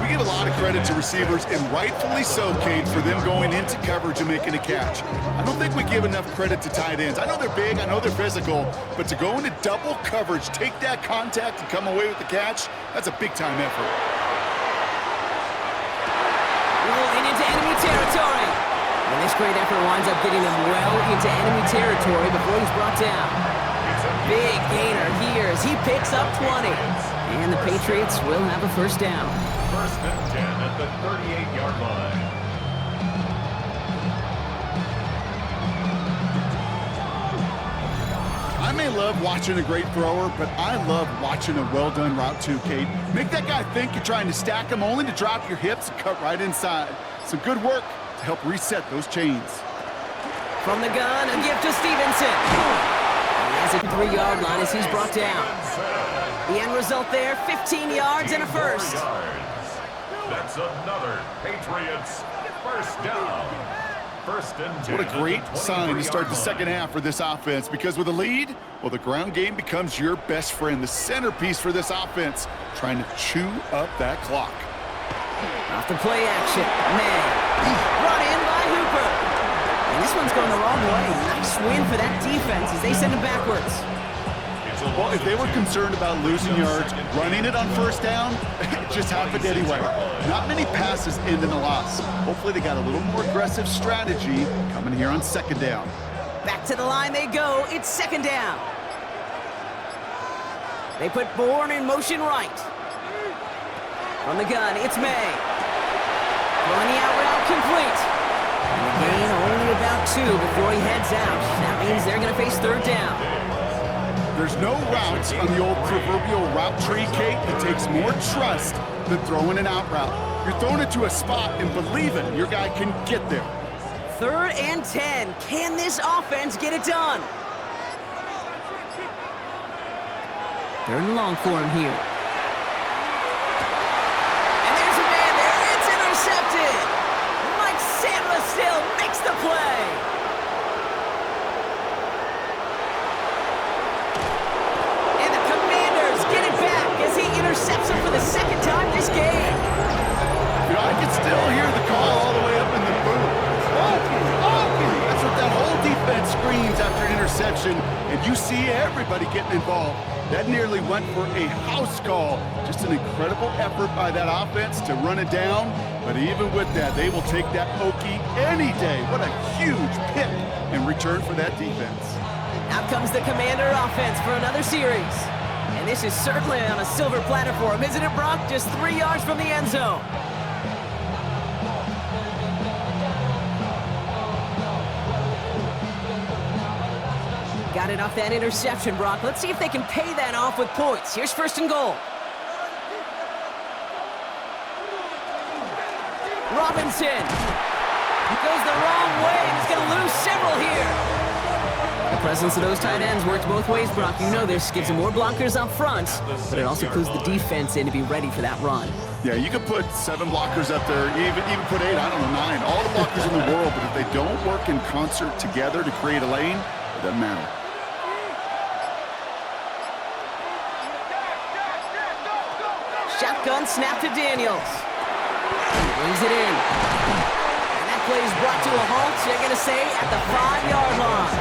We give a lot of credit to receivers, and rightfully so, Kate, for them going into coverage and making a catch. I don't think we give enough credit to tight ends. I know they're big, I know they're physical, but to go into double coverage, take that contact, and come away with the catch, that's a big-time effort. Rolling into enemy territory. And this great effort winds up getting them well into enemy territory before he's brought down. Big gainer here as he picks up 20. And the Patriots will have a 1st down. 1st and 10 at the 38-yard line. I may love watching a great thrower, but I love watching a well-done route too, Kate. Make that guy think you're trying to stack him only to drop your hips and cut right inside. Some good work to help reset those chains. From the gun, a gift to Stevenson. He has a 3-yard line as he's brought down. The end result there, 15 yards and a 1st. That's another Patriots 1st down. 1st and 10. What a great sign to start the second half for this offense, because with a lead, well, the ground game becomes your best friend, the centerpiece for this offense, trying to chew up that clock. Off the play action, May. Brought in by Hooper. And this one's going the wrong way. Nice win for that defense as they send him backwards. Well, if they were concerned about losing yards, running it on 1st down, it just happened anyway. Not many passes end in a loss. Hopefully they got a little more aggressive strategy coming here on 2nd down. Back to the line they go. It's 2nd down. They put Bourne in motion right. From the gun, it's May. Throwing the out route complete. And the gain only about 2 before he heads out. That means they're going to face 3rd down. There's no routes on the old proverbial route tree, Kate, that takes more trust than throwing an out route. You're throwing it to a spot and believing your guy can get there. 3rd and 10. Can this offense get it done? 3rd and long for him here. And there's a man there. It's intercepted. Mike Sandler still makes the play. Intercepts him for the 2nd time this game. everybody getting involved. That nearly went for a house call. Just an incredible effort by that offense to run it down. But even with that, they will take that Okie any day. What a huge pick in return for that defense. Out comes the Commander offense for another series. And this is certainly on a silver platter for him, isn't it, Brock? Just 3 yards from the end zone. Got it off that interception, Brock. Let's see if they can pay that off with points. Here's 1st and goal. Robinson. He goes the wrong way, and he's going to lose several here. The presence of those tight ends works both ways, Brock. You know this. Gives them more blockers up front, but it also clues the defense in to be ready for that run. Yeah, you could put 7 blockers up there, even put 8, I don't know, 9. All the blockers in the world, but if they don't work in concert together to create a lane, it doesn't matter. Shotgun snap to Daniels. Brings it in. And that play is brought to a halt, they're going to say, at the 5-yard line.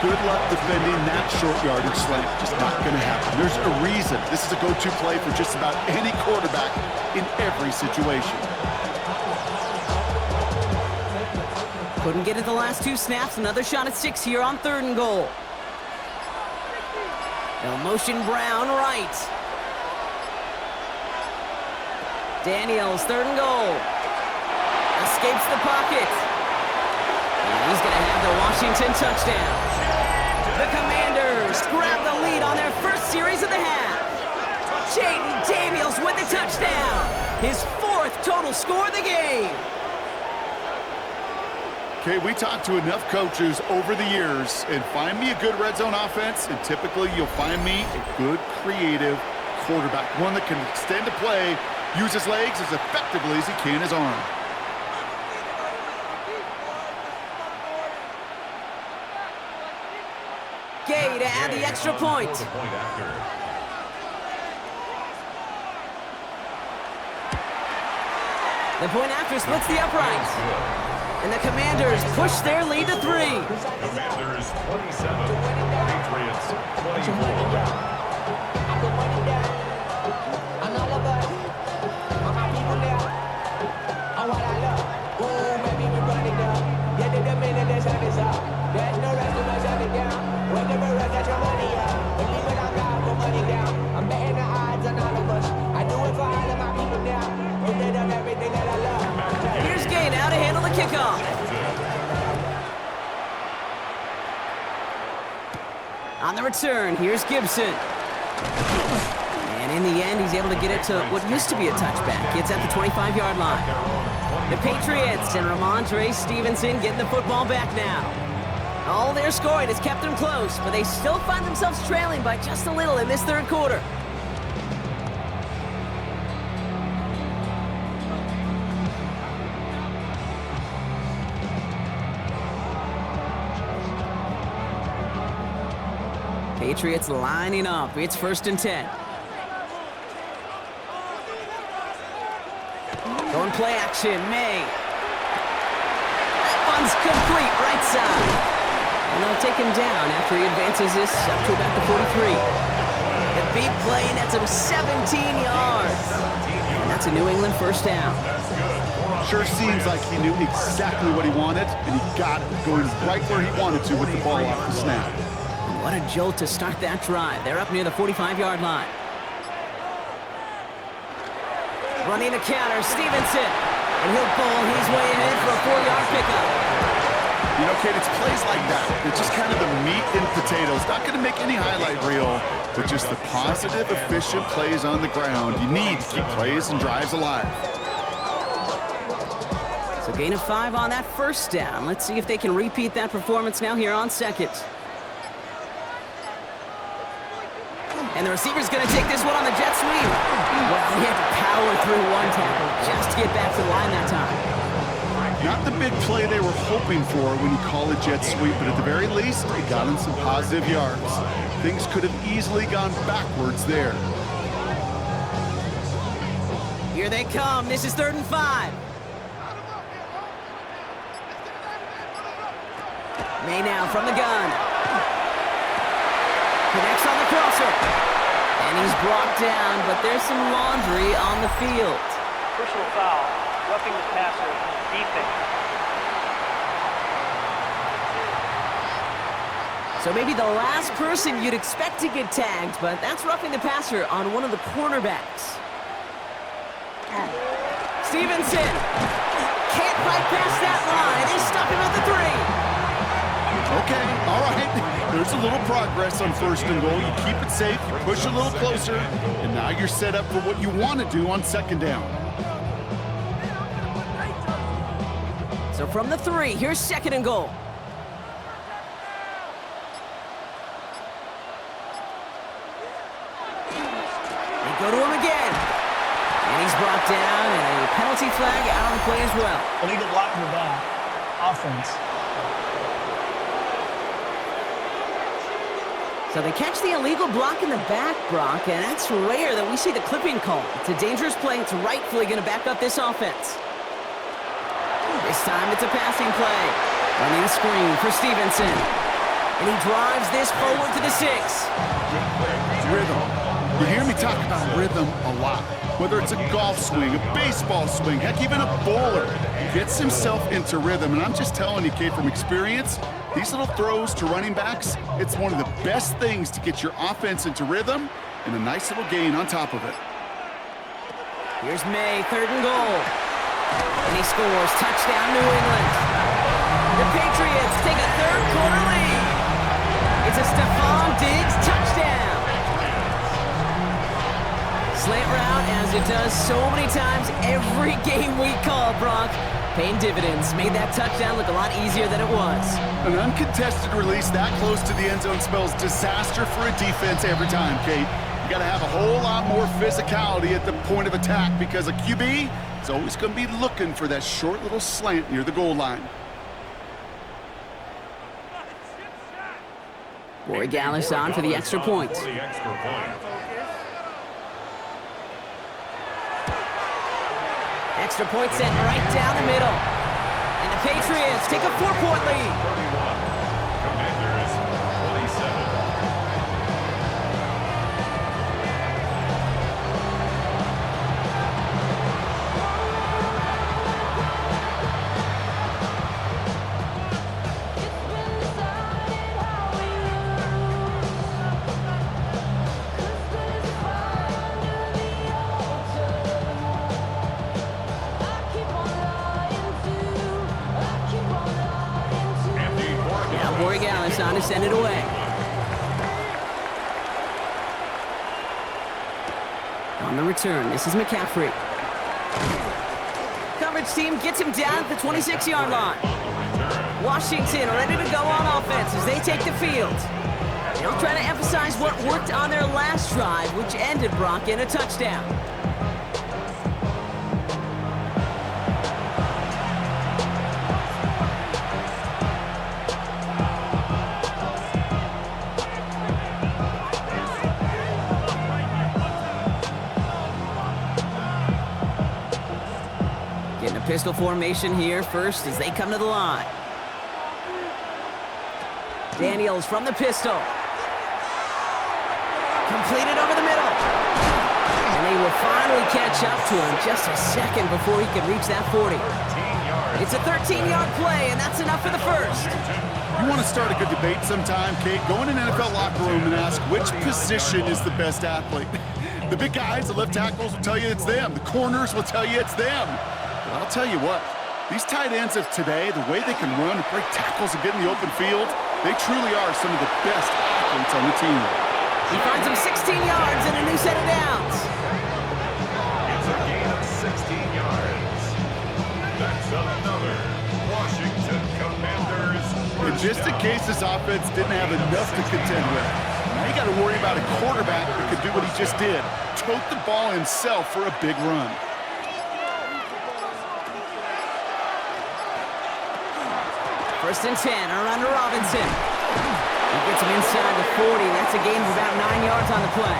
Good luck defending that short yardage slant. Just not going to happen. There's a reason. This is a go-to play for just about any quarterback in every situation. Couldn't get it the last 2 snaps. Another shot at 6 here on 3rd and goal. They'll motion Brown right. Daniels, 3rd and goal. Escapes the pocket. And he's going to have the Washington touchdown. The Commanders grab the lead on their first series of the half. Jaden Daniels with the touchdown. His 4th total score of the game. Okay, we talked to enough coaches over the years, and find me a good red zone offense, and typically you'll find me a good creative quarterback, one that can extend a play, use his legs as effectively as he can his arm. Gay to add the extra point. The point after splits the uprights. And the Commanders push their lead to 3. Commanders 27, Patriots 24. Here's Gay now to handle the kickoff. On the return, here's Gibson. And in the end, he's able to get it to what used to be a touchback. It's at the 25-yard line. The Patriots and Ramondre Stevenson getting the football back now. All their scoring has kept them close, but they still find themselves trailing by just a little in this 3rd quarter. Patriots lining up. It's 1st and 10. Going play action, May. That one's complete, right side. And they'll take him down after he advances this up to about the 43. The beat play nets him 17 yards. And that's a New England 1st down. Sure seems like he knew exactly what he wanted, and he got it, going right where he wanted to with the ball off the snap. What a jolt to start that drive. They're up near the 45-yard line. Running a counter, Stevenson. And he'll bowl his way ahead for a 4-yard pickup. You know, Kate, it's plays like that. It's just kind of the meat and potatoes. Not going to make any highlight reel, but just the positive, efficient plays on the ground. You need to keep plays and drives alive. So gain of 5 on that 1st down. Let's see if they can repeat that performance now here on 2nd. And the receiver's going to take this one on the jet sweep. Well, he had to power through 1 tackle just to get back to the line that time. Not the big play they were hoping for when you call a jet sweep, but at the very least, it got him some positive yards. Things could have easily gone backwards there. Here they come. This is 3rd and 5. May now from the gun. Connects on the crosser. And he's brought down, but there's some laundry on the field. Personal foul, roughing the passer, defense. So maybe the last person you'd expect to get tagged, but that's roughing the passer on one of the cornerbacks. Stevenson can't fight past that line. They stop him at the 3. Okay, all right. There's a little progress on 1st and goal. You keep it safe, you push a little closer, and now you're set up for what you want to do on 2nd down. So from the 3, here's 2nd and goal. They go to him again. And he's brought down, and a penalty flag out on the play as well. Illegal block in the back. Offense. So they catch the illegal block in the back, Brock, and that's rare that we see the clipping call. It's a dangerous play. It's rightfully going to back up this offense. This time it's a passing play. Running a screen for Stevenson. And he drives this forward to the 6. Rhythm. You hear me talk about rhythm a lot. Whether it's a golf swing, a baseball swing, heck, even a bowler gets himself into rhythm. And I'm just telling you, Kate, from experience, these little throws to running backs, it's one of the best things to get your offense into rhythm and a nice little gain on top of it. Here's May, 3rd and goal. And he scores. Touchdown, New England. The Patriots take a 3rd quarter lead. It's a Stephon Diggs touchdown. Slant route, as it does so many times every game we call, Brock. Paying dividends. Made that touchdown look a lot easier than it was. An uncontested release that close to the end zone spells disaster for a defense every time, Kate. You got to have a whole lot more physicality at the point of attack because a QB is always going to be looking for that short little slant near the goal line. Roy Gallis on for the extra point. Extra point sent right down the middle. And the Patriots take a 4-point lead. Commanders 27. Roy Gallis on to send it away. On the return, this is McCaffrey. Coverage team gets him down at the 26-yard line. Washington ready to go on offense as they take the field. They'll try to emphasize what worked on their last drive, which ended, Brock, in a touchdown. Pistol formation here first as they come to the line. Daniels from the pistol. Completed over the middle. And they will finally catch up to him just a second before he could reach that 40. It's a 13-yard play, and that's enough for the first. You want to start a good debate sometime, Kate? Go in an NFL locker room and ask which position is the best athlete. The big guys, the left tackles will tell you it's them. The corners will tell you it's them. I'll tell you what, these tight ends of today, the way they can run, break tackles, and get in the open field, they truly are some of the best athletes on the team. He finds him 16 yards and a new set of downs. It's a gain of 16 yards. That's another Washington Commanders. And just in case this offense didn't have enough to contend with, now you got to worry about a quarterback that could do what he just did, tote the ball himself for a big run. First and 10, around to Robinson. He gets him inside the 40. That's a gain of about 9 yards on the play.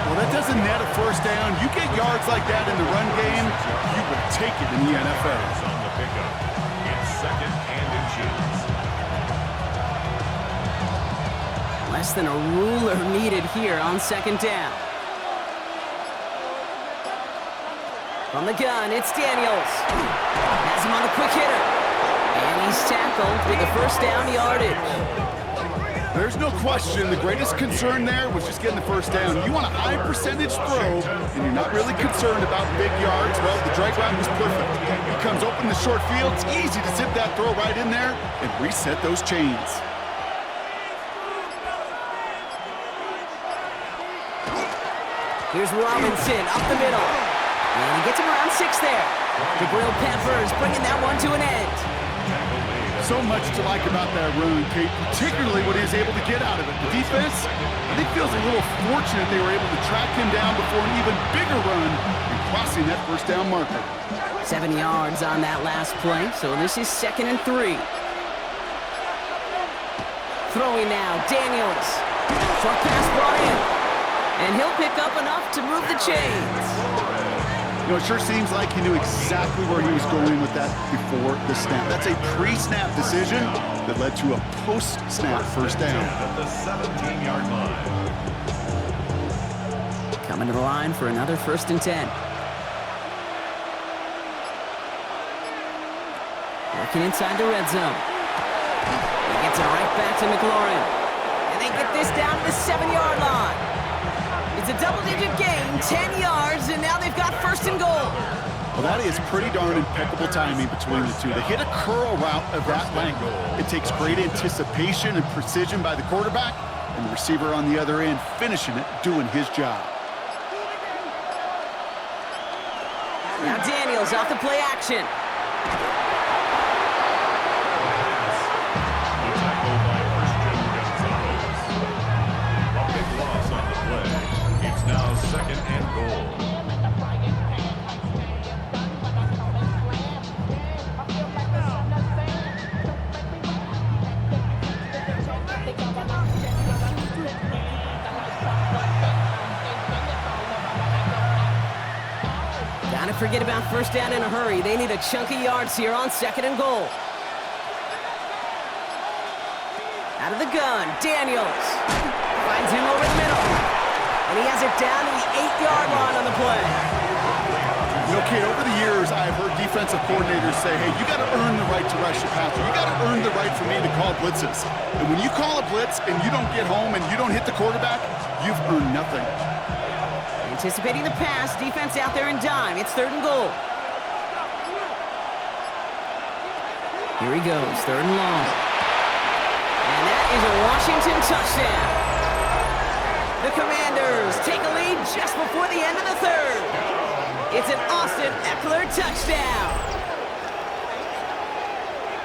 Well, that doesn't net a first down. You get yards like that in the run game, you will take it in the NFL. On the pickup. It's 2nd and inches. less than a ruler needed here on second down. From the gun, it's Daniels. Has him on the quick hitter. And he's tackled with the first down yardage. There's no question the greatest concern there was just getting the first down. You want a high percentage throw, and you're not really concerned about big yards. Well, the drag route was perfect. He comes open the short field. It's easy to zip that throw right in there and reset those chains. Here's Robinson up the middle. And he gets him around 6 there. The Grilled Peppers bringing that one to an end. So much to like about that run, Kate, particularly what he was able to get out of it. The defense, I think, feels a little fortunate they were able to track him down before an even bigger run and crossing that first down marker. 7 yards on that last play, so this is 2nd and 3. Throwing now, Daniels. Short pass brought in. And he'll pick up enough to move the chains. You know, it sure seems like he knew exactly where he was going with that before the snap. That's a pre-snap decision that led to a post-snap first down. At the 17-yard line. Coming to the line for another 1st and 10. Working inside the red zone. He gets it right back to McLaurin. And they get this down to the 7-yard line. It's a double-digit gain, 10 yards, and now they've got 1st and goal. Well, that is pretty darn impeccable timing between the two. They hit a curl route of that length. It takes great anticipation and precision by the quarterback, and the receiver on the other end finishing it, doing his job. Now Daniels off the play action. Now 2nd and goal. Gotta forget about 1st down in a hurry. They need a chunk of yards here on 2nd and goal. Out of the gun, Daniels. Finds him over the middle. And he has it down to the 8-yard line on the play. You know, Kate, over the years, I've heard defensive coordinators say, hey, you got to earn the right to rush your passer. You got to earn the right for me to call blitzes. And when you call a blitz and you don't get home and you don't hit the quarterback, you've earned nothing. Anticipating the pass, defense out there in dime. It's 3rd and goal. Here he goes, 3rd and long. And that is a Washington touchdown. The Commanders take a lead just before the end of the 3rd. It's an Austin Eckler touchdown.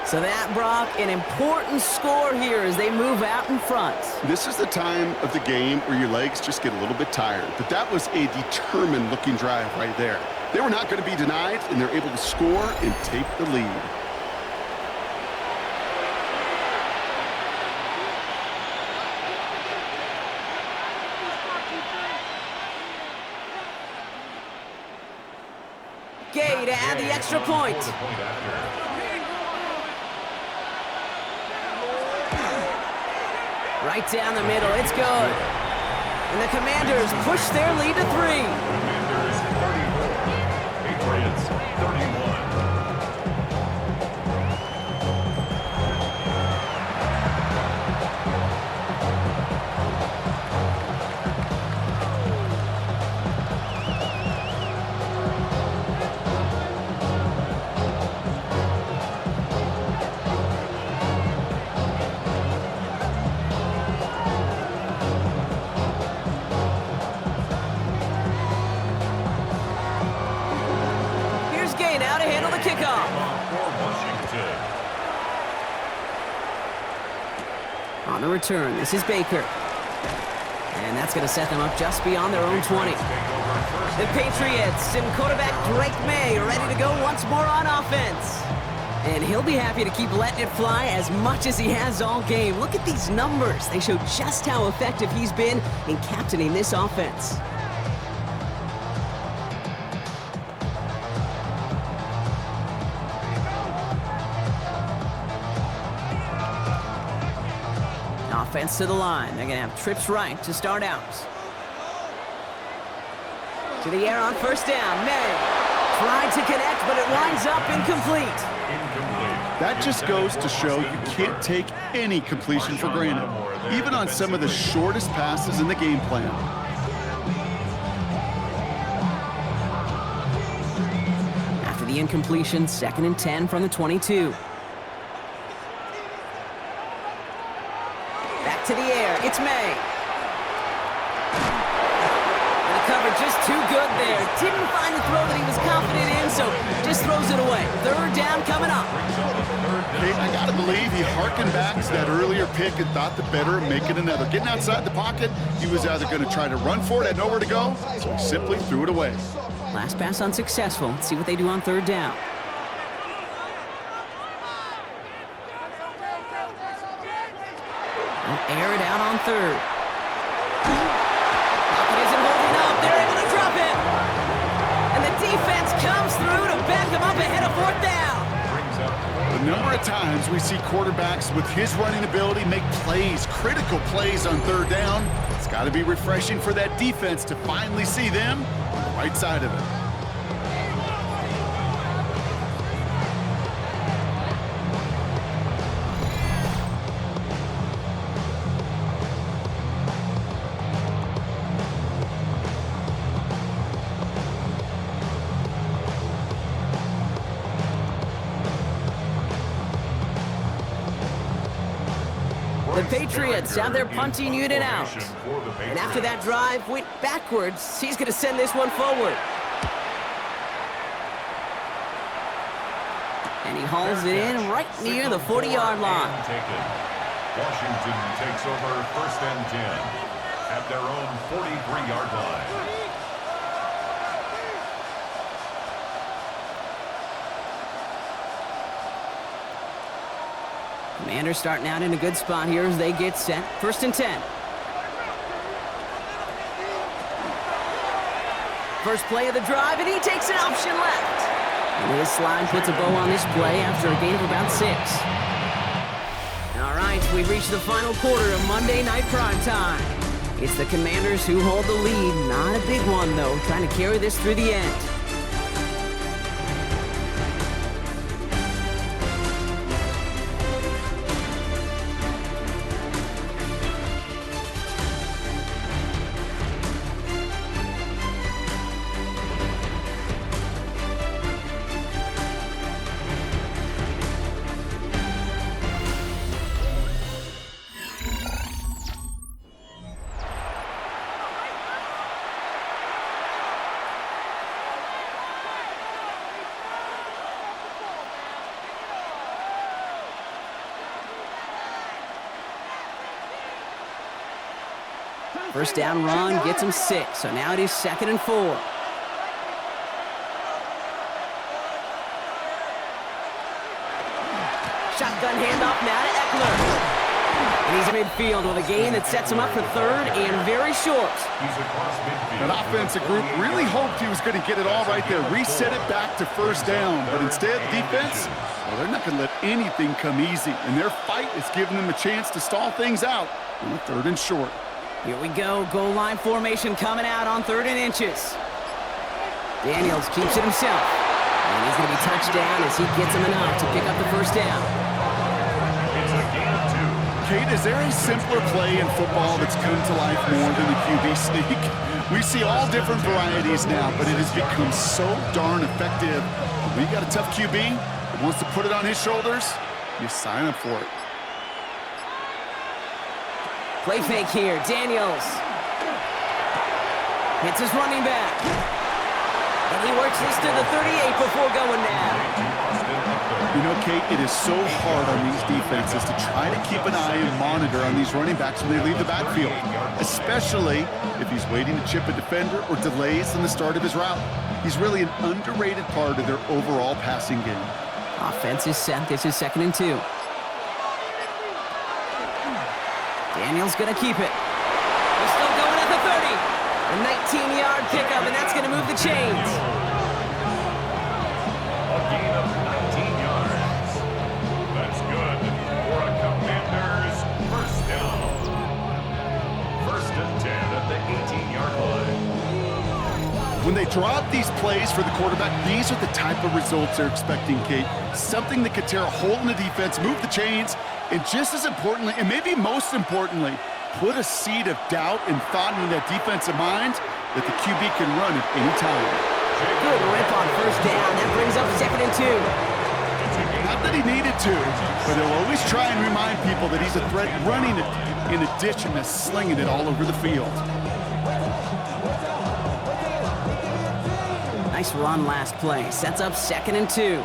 So that, Brock, an important score here as they move out in front. This is the time of the game where your legs just get a little bit tired. But that was a determined-looking drive right there. They were not going to be denied, and they're able to score and take the lead. Gay to add the extra point. Right down the middle, it's good. And the Commanders push their lead to 3. Commanders 34, Patriots 31. On the return, this is Baker. And that's going to set them up just beyond their own 20. The Patriots and quarterback Drake May ready to go once more on offense. And he'll be happy to keep letting it fly as much as he has all game. Look at these numbers. They show just how effective he's been in captaining this offense. Offense to the line. They're going to have trips right to start out. To the air on first down. May tried to connect, but it winds up incomplete. That just goes to show you can't take any completion for granted, even on some of the shortest passes in the game plan. After the incompletion, 2nd and 10 from the 22. Back to the air. It's May. And the cover just too good there. Didn't find the throw that he was confident in, so just throws it away. 3rd down coming up. Hey, I got to believe he harkened back to that earlier pick and thought the better of making another. Getting outside the pocket, he was either going to try to run for it, had nowhere to go, so he simply threw it away. Last pass unsuccessful. Let's see what they do on 3rd down. They'll air it out on 3rd. Pocket isn't holding up. They're able to drop him. And the defense comes through to back him up ahead of 4th down. The number of times we see quarterbacks with his running ability make plays, critical plays on 3rd down. It's got to be refreshing for that defense to finally see them on the right side of it. The Patriots have their punting unit out. And after that drive went backwards, he's going to send this one forward. And he hauls it in right near the 40-yard line. Washington takes over 1st and 10 at their own 43-yard line. Commanders starting out in a good spot here as they get set. 1st and 10. First play of the drive, and he takes an option left. And his slide puts a bow on this play after a gain of about 6. All right, we've reached the final quarter of Monday Night Primetime. It's the Commanders who hold the lead. Not a big one, though, trying to carry this through the end. First down run gets him 6, so now it is 2nd and 4. Shotgun handoff now to Eckler. And he's midfield with a gain that sets him up for 3rd and very short. That offensive group really hoped he was going to get it all right there, reset it back to 1st down, but instead, defense, well, they're not going to let anything come easy, and their fight is giving them a chance to stall things out on a 3rd and short. Here we go, goal line formation coming out on 3rd and inches. Daniels keeps it himself, and he's going to be touched down as he gets him enough to pick up the 1st down. It's a gain of 2. Kate, is there a simpler play in football that's come to life more than the QB sneak? We see all different varieties now, but it has become so darn effective. When you got a tough QB that wants to put it on his shoulders, you sign up for it. Play fake here, Daniels. Hits his running back. And he works this to the 38 before going down. You know, Kate, it is so hard on these defenses to try to keep an eye and monitor on these running backs when they leave the backfield, especially if he's waiting to chip a defender or delays in the start of his route. He's really an underrated part of their overall passing game. Offense is set. This is 2nd and 2. Daniels going to keep it. He's still going at the 30. A 19-yard pickup, and that's going to move the chains. A gain of 19 yards. That's good for a Commanders 1st down. When they draw up these plays for the quarterback, these are the type of results they're expecting, Kate. Something that could tear a hole in the defense, move the chains, and just as importantly, and maybe most importantly, put a seed of doubt and thought into that defensive mind that the QB can run at any time. Good rip on first down. That brings up 2nd and 2. Not that he needed to, but he'll always try and remind people that he's a threat running it in addition to slinging it all over the field. Nice run last play. Sets up 2nd and 2.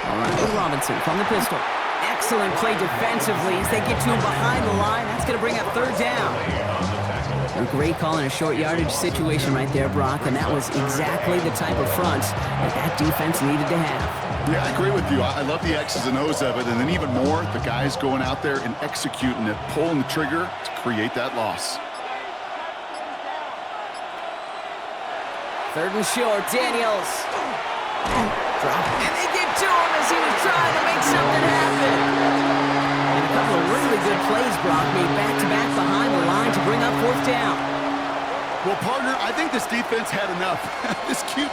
All right, Robinson from the pistol. Excellent play defensively as they get to him behind the line. That's going to bring up 3rd down. A great call in a short yardage situation right there, Brock, and that was exactly the type of front that defense needed to have. Yeah, I agree with you. I love the X's and O's of it, and then even more, the guys going out there and executing it, pulling the trigger to create that loss. 3rd and short, Daniels. Drop, and they get to him as he was trying to make something happen. And a couple of really good plays, Brock, made back-to-back behind the line to bring up 4th down. Well, partner, I think this defense had enough. This QB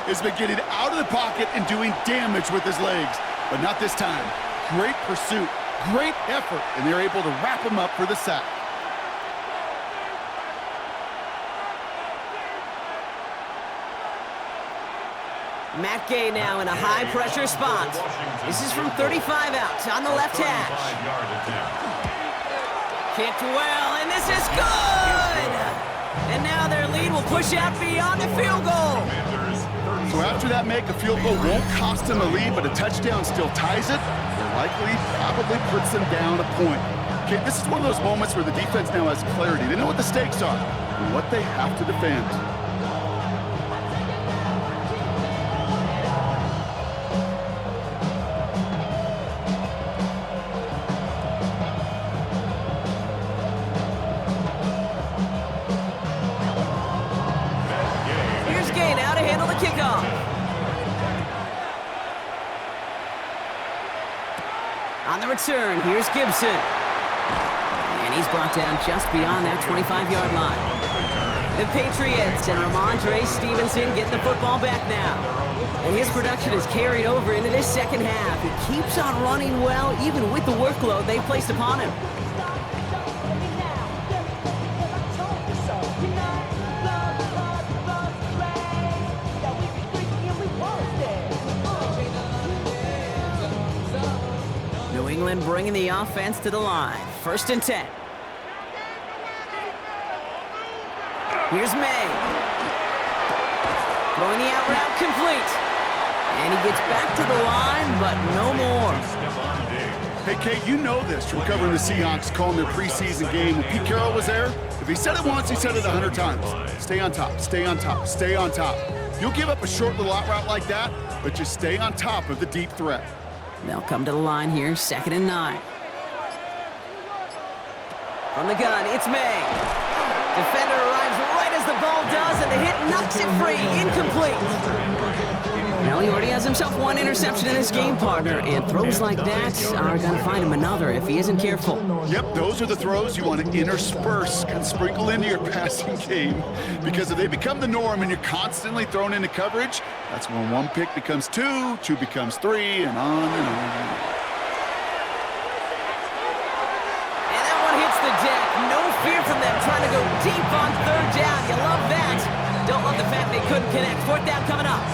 has been getting out of the pocket and doing damage with his legs, but not this time. Great pursuit, great effort, and they're able to wrap him up for the sack. Matt Gay now in a high-pressure spot. This is from 35 out on the left hash. Kicked well, and this is good! And now their lead will push out beyond the field goal. So after that make, a field goal won't cost them a lead, but a touchdown still ties it. Or likely, probably puts them down a point. Okay, this is one of those moments where the defense now has clarity. They know what the stakes are and what they have to defend. On the return, here's Gibson. And he's brought down just beyond that 25-yard line. The Patriots and Ramondre Stevenson get the football back now. And his production is carried over into this 2nd half. He keeps on running well, even with the workload they've placed upon him. England bringing the offense to the line. 1st and 10. Here's May. Throwing the out route complete. And he gets back to the line, but no more. Hey, Kate, you know this from covering the Seahawks, calling their preseason game. When Pete Carroll was there, if he said it once, he said it 100 times. Stay on top, stay on top, stay on top. You'll give up a short little out route like that, but just stay on top of the deep threat. They'll come to the line here, 2nd and 9. From the gun, it's May. Defender arrives right as the ball does, and the hit knocks it free. Incomplete. Well, he already has himself 1 interception in this game, partner, and throws like that are going to find him another if he isn't careful. Yep, those are the throws you want to intersperse and sprinkle into your passing game, because if they become the norm and you're constantly thrown into coverage, that's when 1 pick becomes 2, 2 becomes 3, and on and on. And that one hits the deck. No fear from them trying to go deep on 3rd down. You love that. Don't love the fact they couldn't connect. 4th down coming up.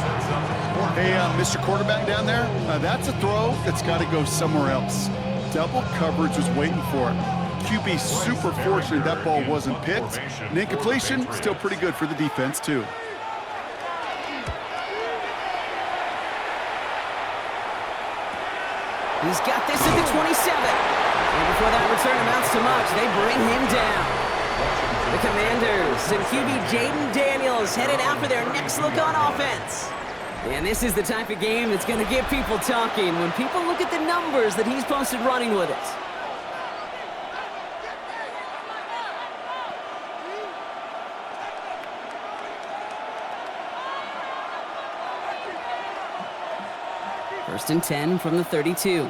Hey, Mr. Quarterback down there, that's a throw that's got to go somewhere else. Double coverage was waiting for it. QB super fortunate that ball wasn't picked. And incompletion, still pretty good for the defense, too. He's got this at the 27. And before that return amounts to much, they bring him down. The Commanders and QB Jaden Daniels headed out for their next look on offense. And this is the type of game that's going to get people talking when people look at the numbers that he's posted running with it. First and 10 from the 32.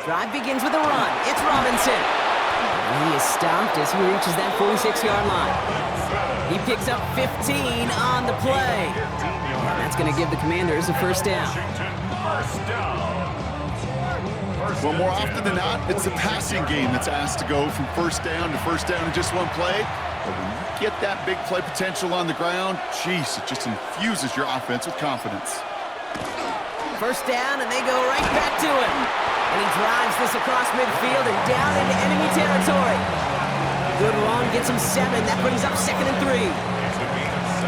Drive begins with a run. It's Robinson. And he is stopped as he reaches that 46-yard line. He picks up 15 on the play. And that's going to give the Commanders a first down. Well, more often than not, it's the passing game that's asked to go from first down in just one play. But when you get that big play potential on the ground, geez, it just infuses your offense with confidence. First down, and they go right back to him. And he drives this across midfield and down into enemy territory. Good run, gets him 7. That brings up 2nd and 3.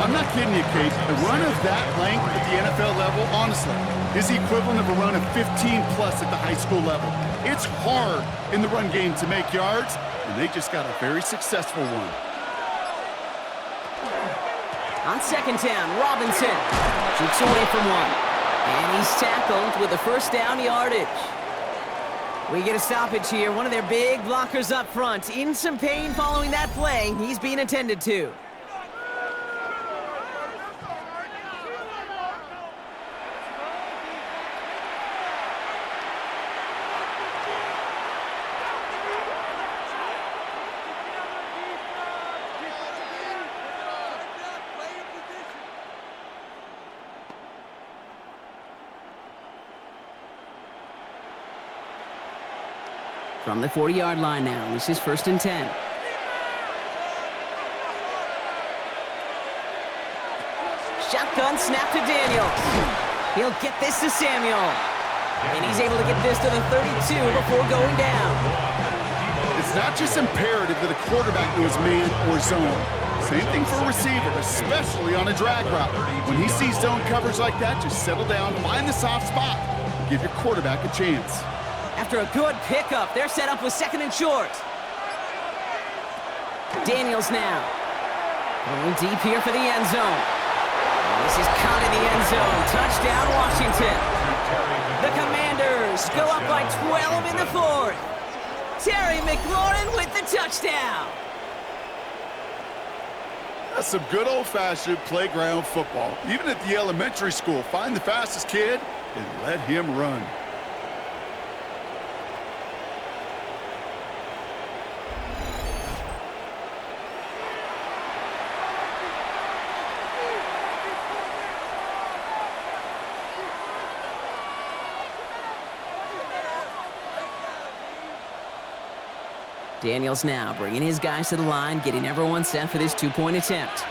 I'm not kidding you, Kate. A run of that length at the NFL level, honestly, is the equivalent of a run of 15-plus at the high school level. It's hard in the run game to make yards, and they just got a very successful one. On 2nd down, Robinson shoots away from one. And he's tackled with a first down yardage. We get a stoppage here. One of their big blockers up front. In some pain following that play. He's being attended to. From the 40-yard line now, this is 1st and 10. Shotgun snap to Daniels. He'll get this to Samuel. And he's able to get this to the 32 before going down. It's not just imperative that a quarterback knows man or zone. Same thing for a receiver, especially on a drag route. When he sees zone coverage like that, just settle down, find the soft spot, and give your quarterback a chance. After a good pickup, they're set up with 2nd and short. Daniels now. Going deep here for the end zone. This is caught in the end zone. Touchdown, Washington. The Commanders go up by 12 in the 4th. Terry McLaurin with the touchdown. That's some good old-fashioned playground football. Even at the elementary school, find the fastest kid and let him run. Daniels now bringing his guys to the line, getting everyone set for this 2-point attempt.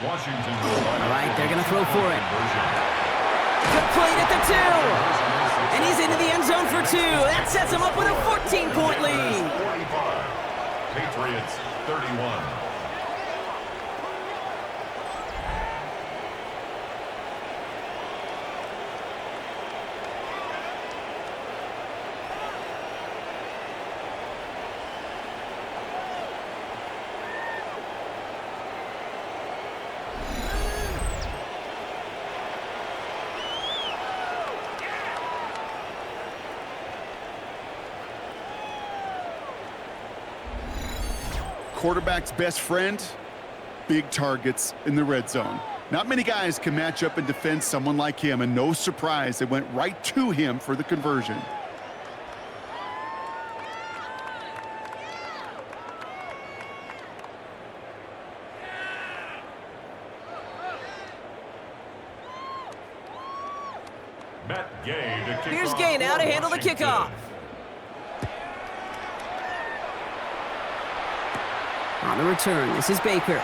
Washington. All right, they're going to throw for it. Complete at the 2. And he's into the end zone for 2. That sets him up with a 14-point lead. 45. Patriots 31. Quarterback's best friend, big targets in the red zone. Not many guys can match up and defend someone like him, and no surprise, they went right to him for the conversion. Here's Gay now to handle the kickoff. On the return, this is Baker.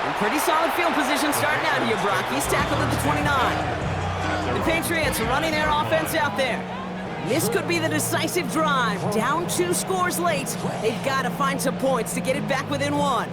In pretty solid field position starting out here, Brock. He's tackled at the 29. The Patriots running their offense out there. This could be the decisive drive. Down 2 scores late. They've got to find some points to get it back within 1.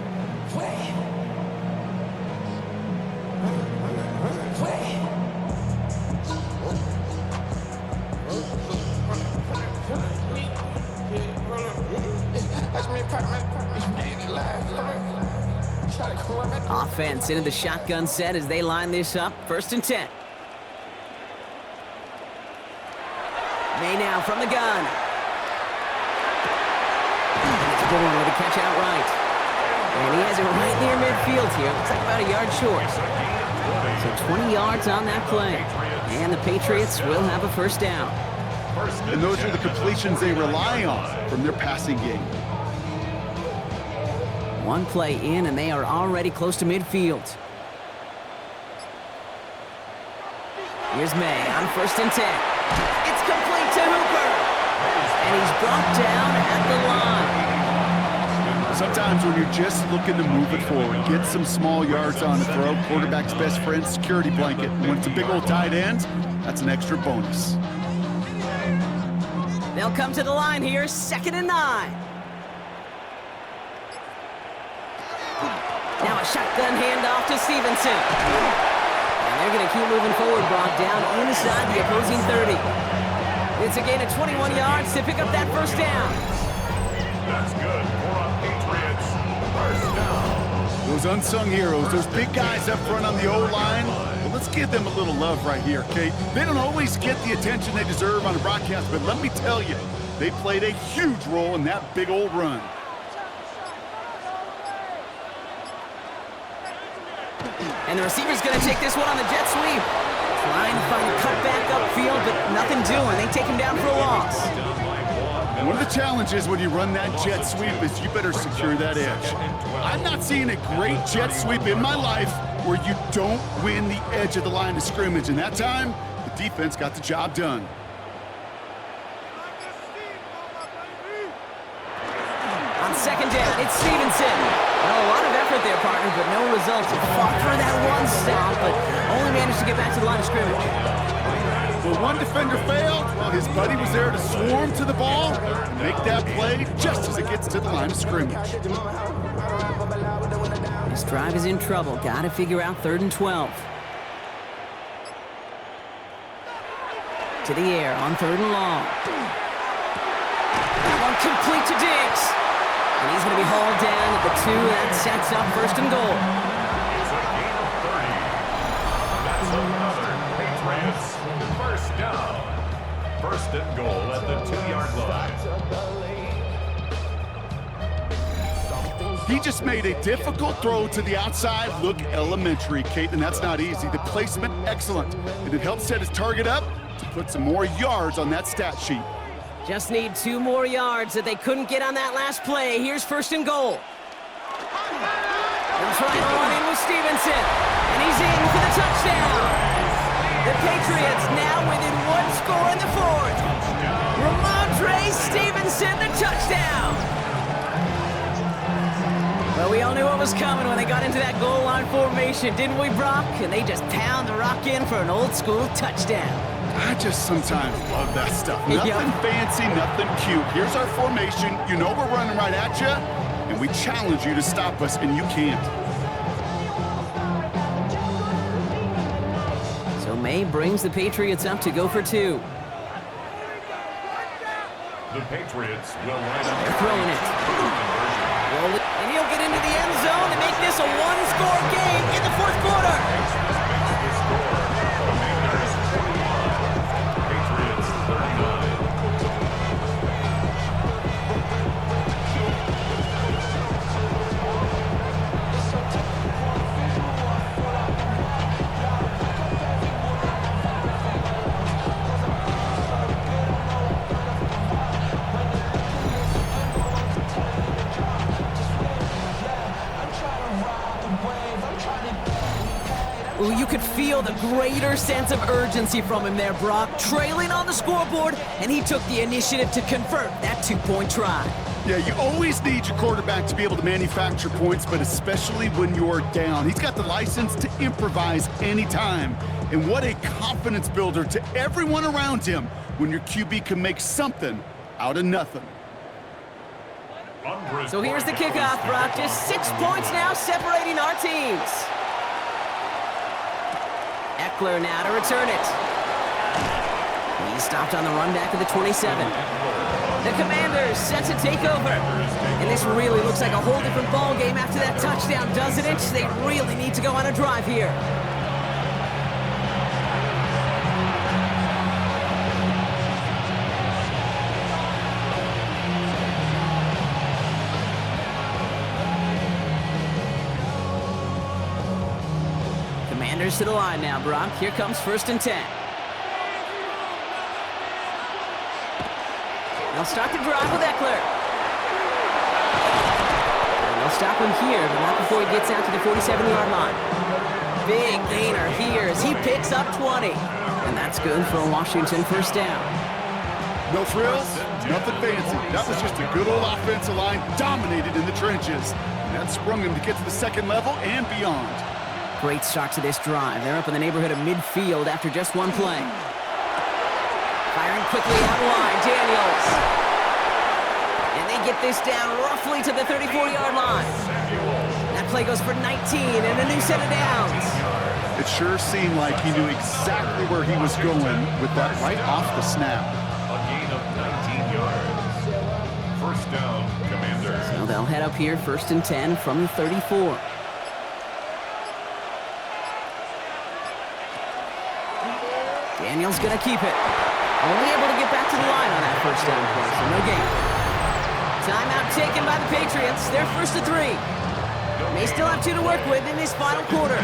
Offense into the shotgun set as they line this up. 1st and 10. May now from the gun. And it's Bourne with a catch outright. And he has it right near midfield here. Looks like about a yard short. So 20 yards on that play. And the Patriots will have a first down. And those are the completions they rely on from their passing game. One play in, and they are already close to midfield. Here's May on 1st and 10. It's complete to Hooper. And he's brought down at the line. Sometimes when you're just looking to move it forward, get some small yards on the throw, quarterback's best friend, security blanket. And when it's a big old tight end, that's an extra bonus. They'll come to the line here, 2nd and 9. Now a shotgun handoff to Stevenson. And they're going to keep moving forward, brought down inside the opposing 30. It's a gain of 21 yards to pick up that first down. That's good for a Patriots first down. Those unsung heroes, those big guys up front on the O-line, well, let's give them a little love right here, Kate. They don't always get the attention they deserve on the broadcast, but let me tell you, they played a huge role in that big old run. And the receiver's going to take this one on the jet sweep. Trying to find a cutback upfield, but nothing doing. They take him down for a loss. And one of the challenges when you run that jet sweep is you better secure that edge. I've not seen a great jet sweep in my life where you don't win the edge of the line of scrimmage. And that time, the defense got the job done. On 2nd down, it's Stevenson. Well, a lot of effort there, partner, but no results. He fought for that one stop, but only managed to get back to the line of scrimmage. Well, one defender failed. Well, his buddy was there to swarm to the ball and make that play just as it gets to the line of scrimmage. This drive is in trouble. Got to figure out 3rd and 12. To the air on 3rd and long. That one complete to Diggs. And he's going to be hauled down at the 2. That sets up 1st and goal. It's a gain of 30. That's another Patriots first down. 1st and goal at the 2-yard line. He just made a difficult throw to the outside. Look elementary, Kate, and that's not easy. The placement, excellent. And it helps set his target up to put some more yards on that stat sheet. Just need 2 more yards that they couldn't get on that last play. Here's 1st and goal. They're trying to run in with Stevenson. And he's in for the touchdown. The Patriots now within 1 score in the 4th. Ramondre Stevenson, the touchdown. Well, we all knew what was coming when they got into that goal line formation, didn't we, Brock? And they just pound the rock in for an old school touchdown. I just sometimes love that stuff. Nothing fancy, nothing cute. Here's our formation. You know we're running right at you, and we challenge you to stop us, and you can't. So May brings the Patriots up to go for 2. The Patriots will line up. They're throwing it. And he'll get into the end zone to make this a 1-score game in the 4th quarter. Patriots 39. Ooh, you could feel the greater sense of urgency from him there, Brock. Trailing on the scoreboard, and he took the initiative to convert that 2-point try. Yeah, you always need your quarterback to be able to manufacture points, but especially when you're down. He's got the license to improvise anytime. And what a confidence builder to everyone around him when your QB can make something out of nothing. So here's the kickoff, Brock. Just 6 points now separating our teams. Eckler now to return it. He's stopped on the run back of the 27. The Commanders set to take over. And this really looks like a whole different ball game after that touchdown, doesn't it? They really need to go on a drive here. Defenders to the line now, Brock. Here comes 1st and 10. They'll start the drive with Eckler. And they'll stop him here, but not before he gets out to the 47-yard line. Big gainer here as he picks up 20. And that's good for a Washington 1st down. No frills, nothing fancy. That was just a good old offensive line dominated in the trenches. And that sprung him to get to the 2nd level and beyond. Great start to this drive. They're up in the neighborhood of midfield after just one play. Firing quickly out line, Daniels. And they get this down roughly to the 34-yard line. That play goes for 19 and a new set of downs. It sure seemed like he knew exactly where he was going with that right off the snap. A gain of 19 yards. 1st down, Commanders. So they'll head up here 1st and 10 from the 34. Daniels gonna keep it. Only able to get back to the line on that 1st down play, so no gain. Timeout taken by the Patriots. They're 1st and 3. They still have 2 to work with in this final quarter.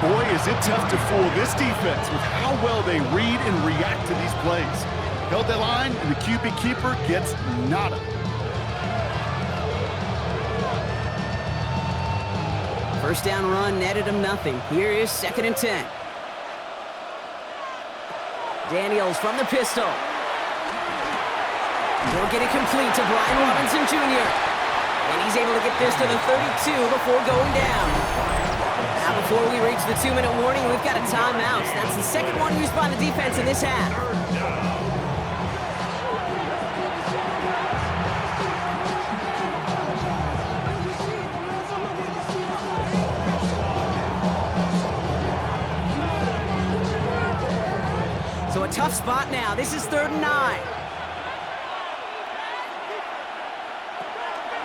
Boy, is it tough to fool this defense with how well they read and react to these plays. Held that line, and the QB keeper gets nada. First down run netted him nothing. Here is 2nd and 10. Daniels from the pistol. He'll get it complete to Brian Robinson Jr. And he's able to get this to the 32 before going down. Now before we reach the 2-minute warning, we've got a timeout. That's the 2nd one used by the defense in this half. So a tough spot now. This is 3rd and 9.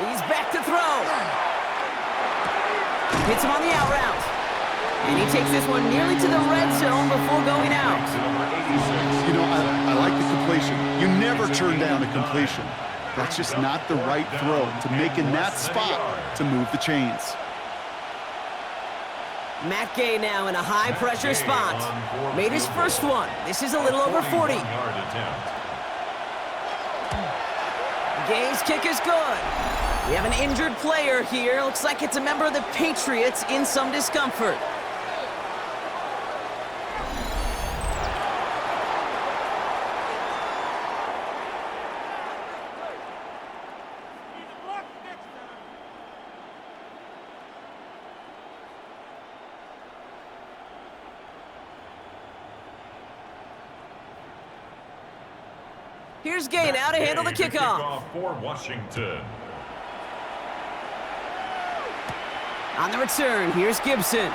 He's back to throw. Hits him on the out route. And he takes this one nearly to the red zone before going out. You know, I like the completion. You never turn down a completion. That's just not the right throw to make in that spot to move the chains. Matt Gay now in a high-pressure spot. Made his first one. This is a little over 40. Gay's kick is good. We have an injured player here. Looks like it's a member of the Patriots in some discomfort. Here's Gay now to handle the kickoff. For Washington. On the return, here's Gibson.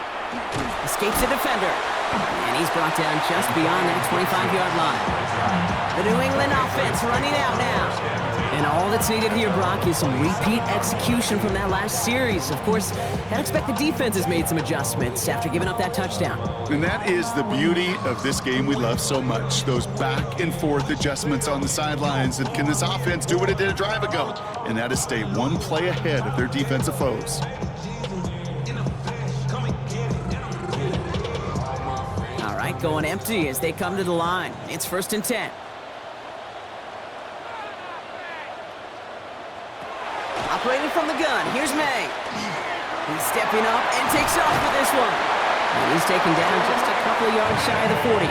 Escapes the defender. And he's brought down just beyond that 25-yard line. The New England offense running out now. And all that's needed here, Brock, is some repeat execution from that last series. Of course, I'd expect the defense has made some adjustments after giving up that touchdown. And that is the beauty of this game we love so much. Those back and forth adjustments on the sidelines. And can this offense do what it did a drive ago? And that is stay one play ahead of their defensive foes. All right, going empty as they come to the line. It's 1st and 10. Operating from the gun, here's May. He's stepping up and takes off with this one. And he's taken down just a couple of yards shy of the 40.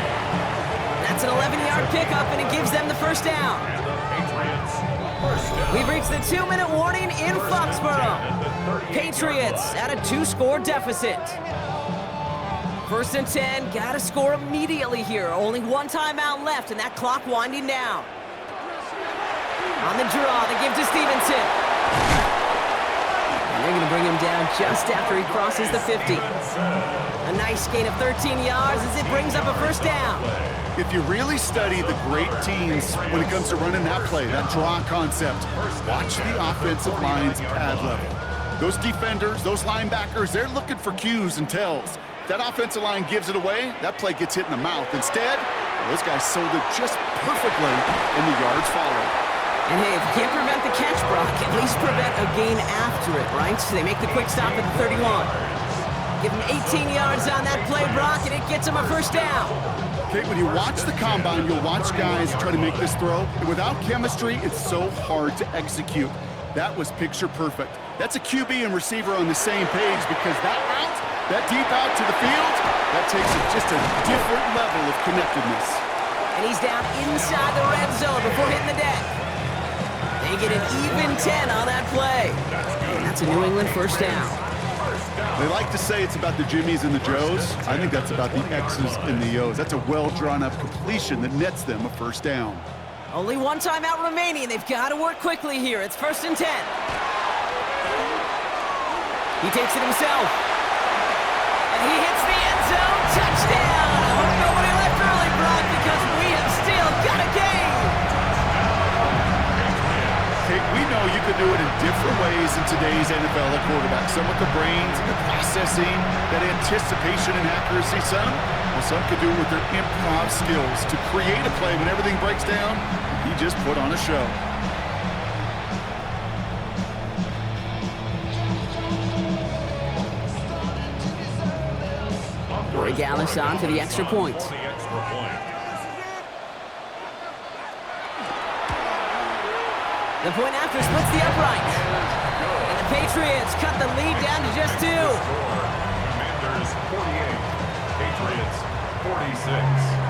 That's an 11-yard pickup, and it gives them the 1st down. We've reached the 2-minute warning in Foxburough. Patriots at a 2-score deficit. 1st and 10, gotta score immediately here. Only one timeout left, and that clock winding down. On the draw, they give to Stevenson. And they're going to bring him down just after he crosses the 50. A nice gain of 13 yards as it brings up a 1st down. If you really study the great teams when it comes to running that play, that draw concept, watch the offensive line's pad level. Those defenders, those linebackers, they're looking for cues and tells. If that offensive line gives it away, that play gets hit in the mouth. Instead, those guys sold it just perfectly, and the yards followed. And hey, if you can't prevent the catch, Brock, at least prevent a gain after it, right? So they make the quick stop at the 31. Give him 18 yards on that play, Brock, and it gets him a first down. Okay, when you watch the combine, you'll watch guys try to make this throw. And without chemistry, it's so hard to execute. That was picture perfect. That's a QB and receiver on the same page because that route, that deep out to the field, that takes it just a different level of connectedness. And he's down inside the red zone before hitting the deck. They get an even 10 on that play. And that's a New England first down. They like to say it's about the Jimmies and the Joes. I think that's about the X's and the O's. That's a well-drawn-up completion that nets them a first down. Only one timeout remaining. They've got to work quickly here. It's 1st and 10. He takes it himself. And he hits the end zone. Touchdown! I hope nobody left early, Brock, because we have still got a game. Hey, we know you can do it in different ways in today's NFL at quarterback. Some with the brains and the processing, that anticipation and accuracy. Some could do it with their improv skills to create a play when everything breaks down. He just put on a show. Gallus on to the extra point. The point after splits the upright. And the Patriots cut the lead down to just 2. Commanders 48, Patriots 46.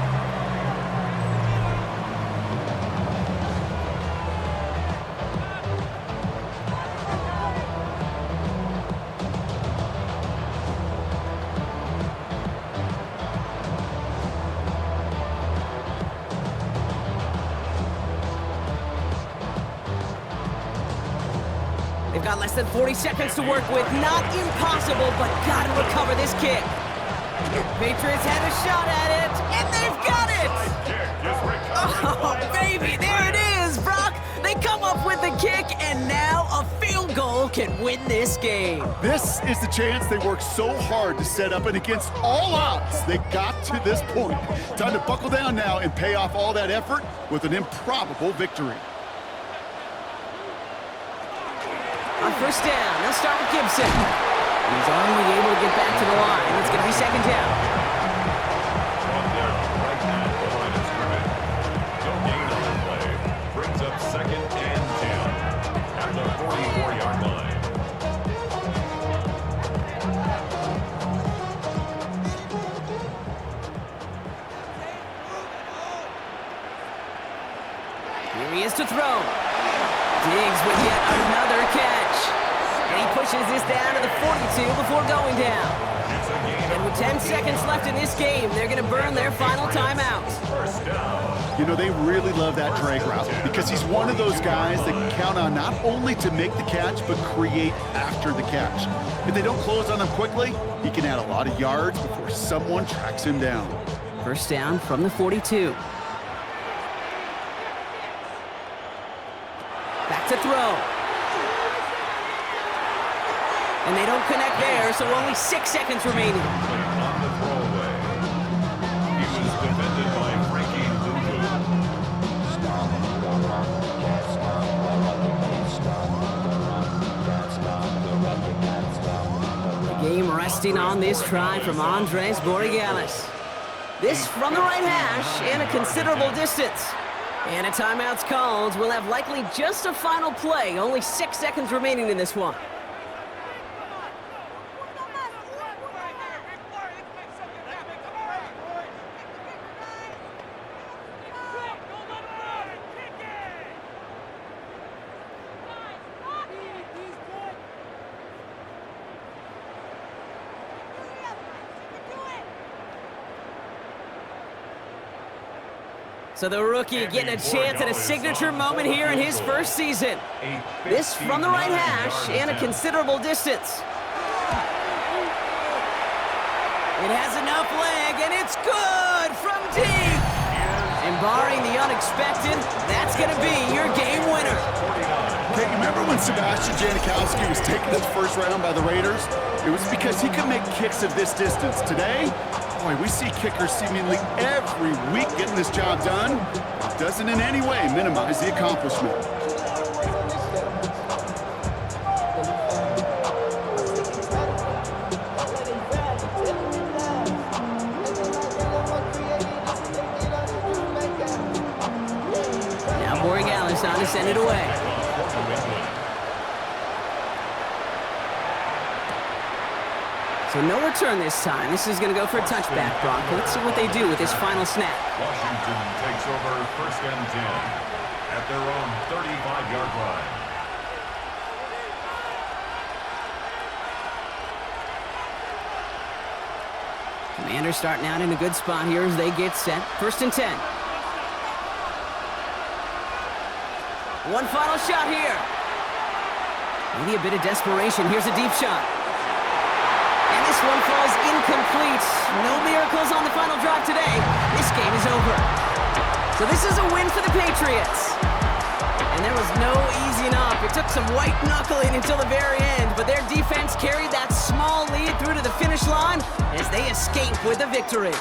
They've got less than 40 seconds to work with. Not impossible, but got to recover this kick. Patriots had a shot at it, and they've got it! Oh, baby, there it is, Brock! They come up with the kick, and now a field goal can win this game. This is the chance they worked so hard to set up, and against all odds, they got to this point. Time to buckle down now and pay off all that effort with an improbable victory. On first down, they'll start with Gibson. He's only able to get back to the line. It's going to be 2nd down. Right at the line of scrimmage. No gain on the play. Brings up 2nd and 10 at the 44-yard line. Here he is to throw. Diggs with yet another catch. And he pushes this down to the 42 before going down. And with 10 seconds left in this game, they're going to burn their final timeout. You know, they really love that drag route because he's one of those guys that can count on not only to make the catch, but create after the catch. If they don't close on him quickly, he can add a lot of yards before someone tracks him down. First down from the 42. Back to throw. And they don't connect there, so only 6 seconds remaining. On the throwaway. He was defended by Frankie The game resting on this try from Andres Borregales. This from the right hash and a considerable distance. And a timeout's called. We'll have likely just a final play. Only 6 seconds remaining in this one. So the rookie getting a chance at a signature moment here in his first season. This from the right hash and a considerable distance. It has enough leg, and it's good from deep. And barring the unexpected, that's going to be your game winner. Hey, remember when Sebastian Janikowski was taken in the first round by the Raiders? It was because he could make kicks of this distance. Today, boy, we see kickers seemingly every week getting this job done. It doesn't in any way minimize the accomplishment. pass on to send it away. So no return this time. This is going to go for a touchback, Bronco. Let's see what they do with this final snap. Washington takes over 1st and 10 at their own 35-yard line. Commanders starting out in a good spot here as they get set. 1st and 10. One final shot here. Maybe a bit of desperation. Here's a deep shot. And this one falls incomplete. No miracles on the final drive today. This game is over. So this is a win for the Patriots. And there was no easing up. It took some white knuckling until the very end, but their defense carried that small lead through to the finish line as they escape with a victory.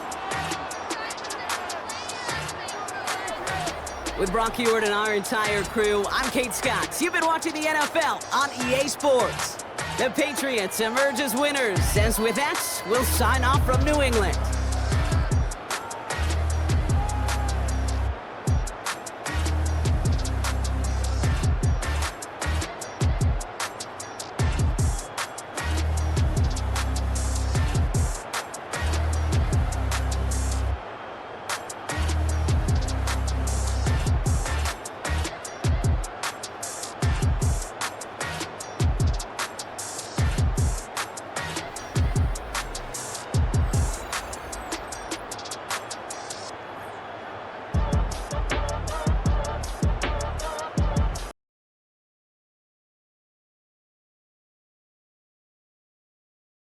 With Brock Huard and our entire crew, I'm Kate Scott. You've been watching the NFL on EA Sports. The Patriots emerge as winners, as with that, we'll sign off from New England.